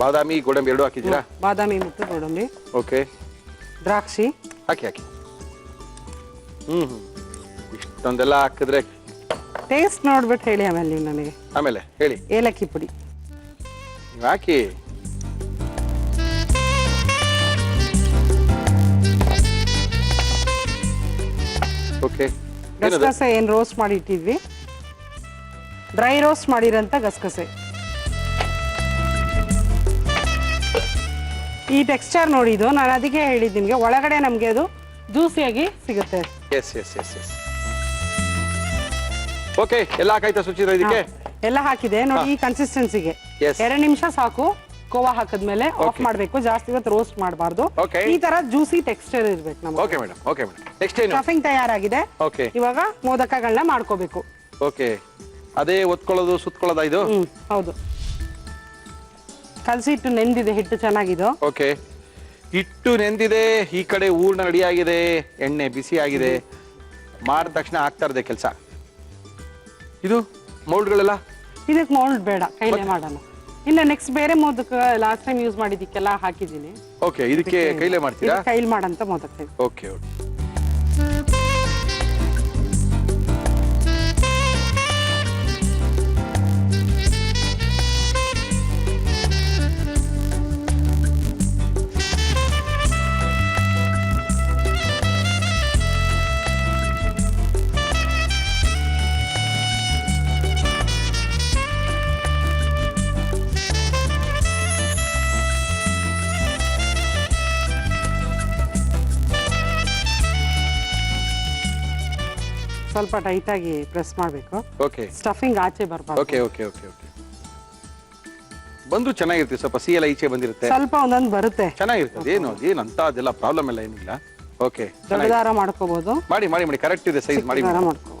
ಬಾದಾಮಿ ಗೋಡಂಬಿ ಎರಡು ಹಾಕಿದ್ದೀರಾ? ಬಾದಾಮಿ ಮತ್ತು ಗೋಡಂಬಿ. ಓಕೆ, ದ್ರಾಕ್ಷಿ ಹಾಕಿ. ಇಷ್ಟೊಂದೆಲ್ಲ ಹಾಕಿದ್ರೆ ಟೇಸ್ಟ್ ನೋಡ್ಬಿಟ್ಟು ಹೇಳಿ ಆಮೇಲೆ ನೀವು ನನಗೆ. ಆಮೇಲೆ ಹೇಳಿ. ಏಲಕ್ಕಿ ಪುಡಿ ಹಾಕಿ. ಓಕೆ, ಗಸಗಸೆ ಏನ್ ರೋಸ್ಟ್ ಮಾಡಿ ಇಟ್ಟಿದ್ವಿ, ಡ್ರೈ ರೋಸ್ಟ್ ಮಾಡಿರೋಂಥ ಗಸಗಸೆ. ಈ ಟೆಕ್ಸ್ಚರ್ ನೋಡಿ, ಇದು ನಾನು ಅದಕ್ಕೆ ಹೇಳಿದ್ದು ನಿಮಗೆ, ಒಳಗಡೆ ನಮಗೆ ಅದು ಜ್ಯೂಸಿಯಾಗಿ ಸಿಗುತ್ತೆ. Yes yes yes yes. Okay, ಎಲ್ಲ ಹಾಕಾಯ್ತಾ ಸುಚಿತ್ರ? ಇದಕ್ಕೆ ಎಲ್ಲ ಹಾಕಿದೆ ನೋಡಿ. ಈ ಕನ್ಸಿಸ್ಟೆನ್ಸಿಗೆ Yes. 2 ನಿಮಿಷ ಸಾಕು. ಕೋವಾ ಹಾಕಿದ್ಮೇಲೆ ಆಫ್ ಮಾಡಬೇಕು, ಜಾಸ್ತಿ ಹೊತ್ತು ರೋಸ್ಟ್ ಮಾಡಬಾರ್ದು. Okay. ಈ ತರ ಜ್ಯೂಸಿ ಟೆಕ್ಸ್ಚರ್ ಇರ್ಬೇಕು ನಮಗೆ. Okay madam, okay madam. Next ಏನು? ಸ್ಟಫಿಂಗ್ ತಯಾರಾಗಿದೆ. ಓಕೆ, ಇವಾಗ ಮೋದಕಗಳನ್ನ ಮಾಡ್ಕೋಬೇಕು. ಓಕೆ, ಅದೇ ಒತ್ಕೊಳ್ಳೋದು ಸುತ್ಕೊಳ್ಳೋದಾ ಇದು? ಹೌದು. ಕಲಸಿಟ್ಟು ನೆಂದಿದೆ ಹಿಟ್ಟು ಚೆನ್ನಾಗಿದೆ. ಓಕೆ, ಹಿಟ್ಟು ನೆಂದಿದೆ, ಈ ಕಡೆ ಹೂರ್ಣ ರೆಡಿ ಆಗಿದೆ, ಎಣ್ಣೆ ಬಿಸಿ ಆಗಿದೆ. ಮಾಡಿದ ತಕ್ಷಣ ಆಗ್ತಾ ಇರದೆ ಕೆಲಸ. ಇದು ಮೌಲ್ಡ್ಗಳೆಲ್ಲ ಇದಕ್ಕೆ ಮೌಲ್ಡ್ ಬೇಡ, ಕೈಲೇ ಮಾಡೋಣ. ಇನ್ನು ನೆಕ್ಸ್ಟ್ ಬೇರೆ ಮೋದಕ ಲಾಸ್ಟ್ ಟೈಮ್ ಯೂಸ್ ಮಾಡಿದ್ದಕ್ಕೆಲ್ಲ ಹಾಕಿದ್ದೀನಿ. ಓಕೆ, ಇದಕ್ಕೆ ಕೈಲೇ ಮಾಡ್ತೀರಾ? ಕೈಲಿ ಮಾಡಂತ ಮೋದಕ. ಓಕೆ, ಸ್ವಲ್ಪ ಟೈಟ್ ಆಗಿ ಪ್ರೆಸ್ ಮಾಡಬೇಕು. ಓಕೆ, ಸ್ಟಫಿಂಗ್ ಆಚೆ ಬರಬಾರ್ದು. Okay okay okay okay. ಬಂದ್ರು ಚೆನ್ನಾಗಿರುತ್ತೆ, ಸ್ವಲ್ಪ ಸಿ ಎಲ್ಲ ಈಚೆ ಬಂದಿರುತ್ತೆ, ಸ್ವಲ್ಪ ಒಂದೊಂದು ಬರುತ್ತೆ, ಚೆನ್ನಾಗಿರ್ತದೆ. ಏನು ಅಂತ ಅದೆಲ್ಲ ಪ್ರಾಬ್ಲಮ್ ಎಲ್ಲ ಏನಿಲ್ಲ. ಓಕೆ, ದೊಡ್ಡ ದಾರ ಮಾಡ್ಕೋಬಹುದು. ಮಾಡಿ ಮಾಡಿ ಮಾಡಿ, ಕರೆಕ್ಟ್ ಇದೆ ಸೈಜ್. ಮಾಡಿ ದಾರ ಮಾಡ್ಕೋ.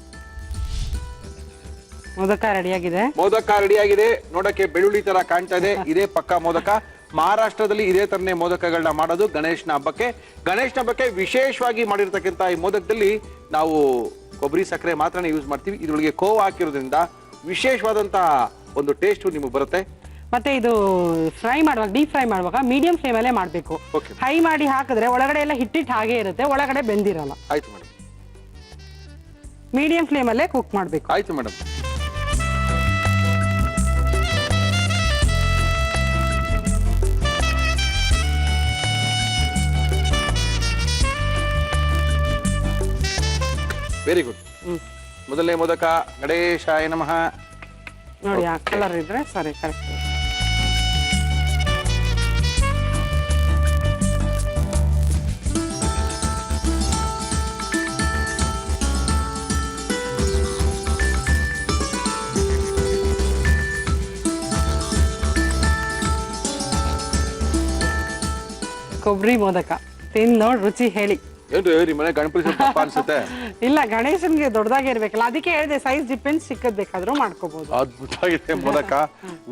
ಮೋದಕ ರೆಡಿ ಆಗಿದೆ. ಮೋದಕ ರೆಡಿ ಆಗಿದೆ. ನೋಡಕ್ಕೆ ಬೆಳ್ಳುಳ್ಳಿ ತರ ಕಾಣ್ತಾ ಇದೆ. ಇದೇ ಪಕ್ಕ ಮೋದಕ. ಮಹಾರಾಷ್ಟ್ರದಲ್ಲಿ ಇದೇ ತರನೇ ಮೋದಕಗಳನ್ನ ಮಾಡೋದು ಗಣೇಶನ ಹಬ್ಬಕ್ಕೆ. ಗಣೇಶನ ಹಬ್ಬಕ್ಕೆ ವಿಶೇಷವಾಗಿ ಮಾಡಿರ್ತಕ್ಕಂಥ ಈ ಮೋದಕದಲ್ಲಿ ನಾವು ಕೊಬ್ಬರಿ ಸಕ್ಕರೆ ಮಾತ್ರನೇ ಯೂಸ್ ಮಾಡ್ತೀವಿ. ಇದ್ರೊಳಗೆ ಕೋವಾ ಹಾಕಿರೋದ್ರಿಂದ ವಿಶೇಷವಾದಂತಹ ಒಂದು ಟೇಸ್ಟ್ ನಿಮಗೆ ಬರುತ್ತೆ. ಮತ್ತೆ ಇದು ಫ್ರೈ ಮಾಡುವಾಗ, ಡೀಪ್ ಫ್ರೈ ಮಾಡುವಾಗ ಮೀಡಿಯಂ ಫ್ಲೇಮ್ ಅಲ್ಲೇ ಮಾಡಬೇಕು. ಹೈ ಮಾಡಿ ಹಾಕಿದ್ರೆ ಒಳಗಡೆ ಎಲ್ಲ ಹಿಟ್ಟಿಟ್ಟು ಹಾಗೆ ಇರುತ್ತೆ, ಒಳಗಡೆ ಬೆಂದಿರಲ್ಲ. ಆಯ್ತು ಮೇಡಮ್. ಮೀಡಿಯಂ ಫ್ಲೇಮ್ ಅಲ್ಲೇ ಕುಕ್ ಮಾಡಬೇಕು. ಆಯ್ತು ಮೇಡಮ್. Very good. ಮೊದಲನೇ ಮೋದಕ ಗಣೇಶಾಯ ನಮಃ. ನೋಡಿ, ಆ ಕಲರ್ ಇದ್ರೆ ಸರಿ, ಕರೆಕ್ಟ್. ಕೊಬ್ಬರಿ ಮೋದಕ ತಿಂದು ನೋಡಿ ರುಚಿ ಹೇಳಿ. ಏನ್ರಿ ನಿಮ್ಮ ಮನೆ ಗಣಪತಿ ಸ್ವಲ್ಪ ಅನ್ಸುತ್ತೆ? ಇಲ್ಲ, ಗಣೇಶನ್ಗೆ ದೊಡ್ಡದಾಗಿ ಇರ್ಬೇಕಲ್ಲ, ಅದಕ್ಕೆ ಹೇಳಿದೆ ಸೈಜ್ ಡಿಪೆಂಡ್ಸ್, ಚಿಕ್ಕದ್ ಬೇಕಾದ್ರೂ ಮಾಡ್ಕೋಬಹುದು. ಅದ್ಭುತವಾಗಿದೆ ಮೋದಕ.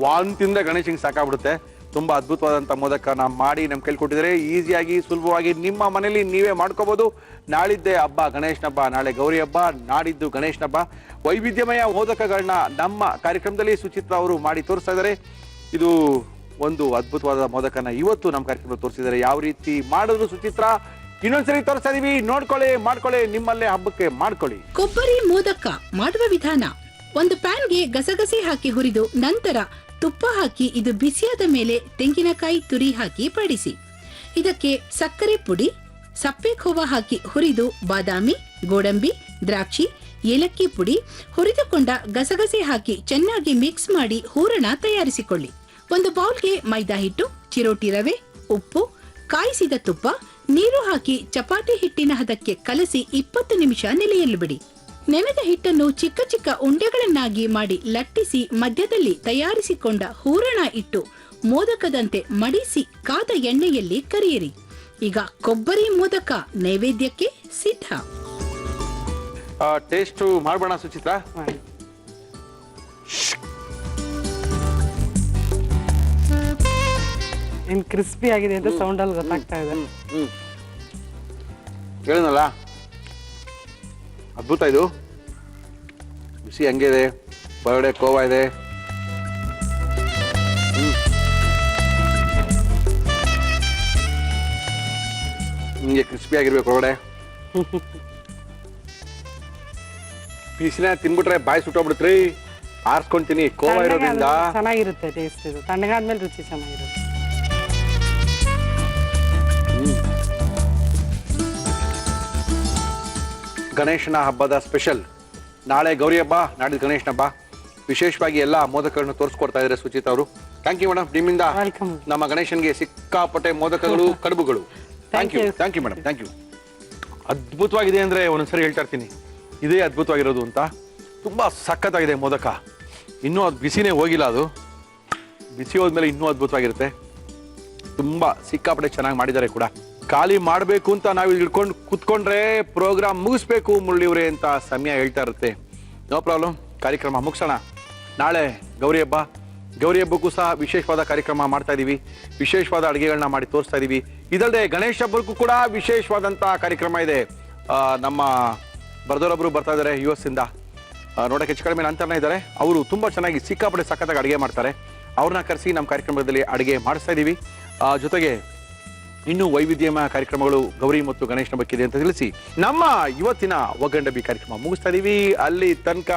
ವಾಂತಿಂದ ಗಣೇಶಂಗೆ ಸಾಕಾಗ್ಬಿಡುತ್ತೆ. ತುಂಬಾ ಅದ್ಭುತವಾದಂತ ಮೋದಕನ ಮಾಡಿ ನಮ್ಗೆ ಕೇಳ್ಕೊಟ್ಟಿದ್ರೆ ಈಸಿಯಾಗಿ ಸುಲಭವಾಗಿ ನಿಮ್ಮ ಮನೇಲಿ ನೀವೇ ಮಾಡ್ಕೋಬಹುದು. ನಾಳಿದ್ದೆ ಹಬ್ಬ, ಗಣೇಶನ ಹಬ್ಬ. ನಾಳೆ ಗೌರಿ ಹಬ್ಬ, ನಾಡಿದ್ದು ಗಣೇಶನ ಹಬ್ಬ. ವೈವಿಧ್ಯಮಯ ಮೋದಕಗಳನ್ನ ನಮ್ಮ ಕಾರ್ಯಕ್ರಮದಲ್ಲಿ ಸುಚಿತ್ರಾ ಅವರು ಮಾಡಿ ತೋರಿಸ್ತಾ ಇದ್ದಾರೆ. ಇದು ಒಂದು ಅದ್ಭುತವಾದ ಮೋದಕನ ಇವತ್ತು ನಮ್ಮ ಕಾರ್ಯಕ್ರಮದಲ್ಲಿ ತೋರಿಸಿದ್ದಾರೆ. ಯಾವ ರೀತಿ ಮಾಡಿದ್ರು ಸುಚಿತ್ರಾ ಇನ್ನೊಂದ್ಸರಿ ತೋರಿಸ್ತಾ ಇದೀವಿ, ನೋಡ್ಕೊಳ್ಳಿ, ಮಾಡ್ಕೊಳ್ಳಿ, ನಿಮ್ಮಲ್ಲೇ ಹಬ್ಬಕ್ಕೆ ಮಾಡ್ಕೊಳ್ಳಿ. ಕೊಬ್ಬರಿ ಮೋದಕ ಮಾಡುವ ವಿಧಾನ: ಒಂದು ಪ್ಯಾನ್ಗೆ ಗಸಗಸೆ ಹಾಕಿ ಹುರಿದು ನಂತರ ತುಪ್ಪ ಹಾಕಿ ಇದು ಬಿಸಿಯಾದ ಮೇಲೆ ತೆಂಗಿನಕಾಯಿ ತುರಿ ಹಾಕಿ ಬಡಿಸಿ. ಇದಕ್ಕೆ ಸಕ್ಕರೆ ಪುಡಿ, ಸಪ್ಪೆ ಖೋವಾ ಹಾಕಿ ಹುರಿದು ಬಾದಾಮಿ, ಗೋಡಂಬಿ, ದ್ರಾಕ್ಷಿ, ಏಲಕ್ಕಿ ಪುಡಿ, ಹುರಿದುಕೊಂಡ ಗಸಗಸೆ ಹಾಕಿ ಚೆನ್ನಾಗಿ ಮಿಕ್ಸ್ ಮಾಡಿ ಹೂರಣ ತಯಾರಿಸಿಕೊಳ್ಳಿ. ಒಂದು ಬೌಲ್ಗೆ ಮೈದಾ ಹಿಟ್ಟು, ಚಿರೋಟಿ ರವೆ, ಉಪ್ಪು, ಕಾಯಿಸಿದ ತುಪ್ಪ, ನೀರು ಹಾಕಿ ಚಪಾತಿ ಹಿಟ್ಟಿನ ಹದಕ್ಕೆ ಕಲಸಿ 20 ನಿಮಿಷ ನೆನೆಯಲು ಬಿಡಿ. ನೆನೆದ ಹಿಟ್ಟನ್ನು ಚಿಕ್ಕ ಚಿಕ್ಕ ಉಂಡೆಗಳನ್ನಾಗಿ ಮಾಡಿ ಲಟ್ಟಿಸಿ ಮಧ್ಯದಲ್ಲಿ ತಯಾರಿಸಿಕೊಂಡ ಹೂರಣ ಇಟ್ಟು ಮೋದಕದಂತೆ ಮಡಿಸಿ ಕಾದ ಎಣ್ಣೆಯಲ್ಲಿ ಕರಿಯಿರಿ. ಈಗ ಕೊಬ್ಬರಿ ಮೋದಕ ನೈವೇದ್ಯಕ್ಕೆ ಸಿದ್ಧ. ಟೇಸ್ಟ್ ಮಾಡೋಣ ಸುಚಿತ್ರಾ. ಏನ್ ಕ್ರಿಸ್ಪಿ ಆಗಿದೆ ಅಂತ ಸೌಂಡ್ ಅಲ್ಲಿ ಗೊತ್ತಾಗ್ತಾ ಇದೆ. ಹೇಳನಲ್ಲ, ಅದ್ಭುತ ಇದು. ಬಿಸಿ ಹಂಗೆ ಇದೆ, ಹೊರಗಡೆ ಕೋವಾ ಇದೆ. ಹಿಂಗೆ ಕ್ರಿಸ್ಪಿ ಆಗಿರ್ಬೇಕು ಹೊರಗಡೆ. ಪೀಸಿನ ತಿನ್ಬಿಟ್ರೆ ಬಾಯಿ ಸುಟ್ಟೋಗ್ಬಿಡ್ತ್ರಿ. ಆರ್ಸ್ಕೊಂತೀನಿ ಕೋವಾ ಇರೋದ್ರಿಂದ. ಚೆನ್ನಾಗಿರುತ್ತೆ ಟೇಸ್ಟ್ ಇದು, ತಣ್ಣಗಾದ್ಮೇಲೆ ರುಚಿ ಚೆನ್ನಾಗಿರುತ್ತೆ. ಗಣೇಶನ ಹಬ್ಬದ ಸ್ಪೆಷಲ್. ನಾಳೆ ಗೌರಿ ಹಬ್ಬ, ನಾಡಿದ್ದು ಗಣೇಶನ ಹಬ್ಬ. ವಿಶೇಷವಾಗಿ ಎಲ್ಲ ಮೋದಕಗಳನ್ನು ತೋರಿಸ್ಕೊಡ್ತಾ ಇದ್ದಾರೆ ಸುಚಿತಾ ಅವರು. Thank you madam. ನಿಮ್ಮಿಂದ ನಮ್ಮ ಗಣೇಶನ್ಗೆ ಸಿಕ್ಕಾಪಟ್ಟೆ ಮೋದಕಗಳು, ಕಡುಬುಗಳು. Thank you madam, thank you. ಅದ್ಭುತವಾಗಿದೆ ಅಂದರೆ ಒಂದೊಂದ್ಸರಿ ಹೇಳ್ತಾ ಇರ್ತೀನಿ, ಇದೇ ಅದ್ಭುತವಾಗಿರೋದು ಅಂತ. ತುಂಬ ಸಖತ್ತಾಗಿದೆ ಮೋದಕ. ಇನ್ನೂ ಅದು ಬಿಸಿನೇ ಹೋಗಿಲ್ಲ, ಅದು ಬಿಸಿ ಹೋದ್ಮೇಲೆ ಇನ್ನೂ ಅದ್ಭುತವಾಗಿರುತ್ತೆ. ತುಂಬ ಸಿಕ್ಕಾಪಟ್ಟೆ ಚೆನ್ನಾಗಿ ಮಾಡಿದ್ದಾರೆ ಕೂಡ. ಖಾಲಿ ಮಾಡಬೇಕು ಅಂತ ನಾವು ಹಿಡ್ಕೊಂಡು ಕೂತ್ಕೊಂಡ್ರೆ ಪ್ರೋಗ್ರಾಮ್ ಮುಗಿಸ್ಬೇಕು ಮುರಳಿವ್ರೆ ಅಂತ ಸಮಯ ಹೇಳ್ತಾ ಇರುತ್ತೆ. ನೋ ಪ್ರಾಬ್ಲಮ್, ಕಾರ್ಯಕ್ರಮ ಮುಗಿಸೋಣ. ನಾಳೆ ಗೌರಿ ಹಬ್ಬ. ಗೌರಿ ಹಬ್ಬಕ್ಕೂ ಸಹ ವಿಶೇಷವಾದ ಕಾರ್ಯಕ್ರಮ ಮಾಡ್ತಾ ಇದ್ದೀವಿ. ವಿಶೇಷವಾದ ಅಡುಗೆಗಳನ್ನ ಮಾಡಿ ತೋರಿಸ್ತಾ ಇದ್ದೀವಿ. ಇದಲ್ಲದೆ ಗಣೇಶ ಹಬ್ಬಕ್ಕೂ ಕೂಡ ವಿಶೇಷವಾದಂಥ ಕಾರ್ಯಕ್ರಮ ಇದೆ. ನಮ್ಮ ಬರ್ದವರೊಬ್ಬರು ಬರ್ತಾ ಇದ್ದಾರೆ US ಇಂದ. ನೋಡೋಕೆ ಹೆಚ್ಚು ಕಡಿಮೆ ನಂತರನೇ ಇದ್ದಾರೆ. ಅವರು ತುಂಬ ಚೆನ್ನಾಗಿ ಸಿಕ್ಕಾಪಟ್ಟೆ ಸಖತ್ತಾಗಿ ಅಡುಗೆ ಮಾಡ್ತಾರೆ. ಅವ್ರನ್ನ ಕರೆಸಿ ನಮ್ಮ ಕಾರ್ಯಕ್ರಮದಲ್ಲಿ ಅಡುಗೆ ಮಾಡಿಸ್ತಾ ಇದ್ದೀವಿ. ಜೊತೆಗೆ ಇನ್ನೂ ವೈವಿಧ್ಯಮಯ ಕಾರ್ಯಕ್ರಮಗಳು ಗೌರಿ ಮತ್ತು ಗಣೇಶನ ಬಗ್ಗೆ ಇದೆ ಅಂತ ತಿಳಿಸಿ ನಮ್ಮ ಇವತ್ತಿನ ಒಗ್ಗಂಡಬಿ ಕಾರ್ಯಕ್ರಮ ಮುಗಿಸ್ತಾ ಇದ್ದೀವಿ. ಅಲ್ಲಿ ತನಕ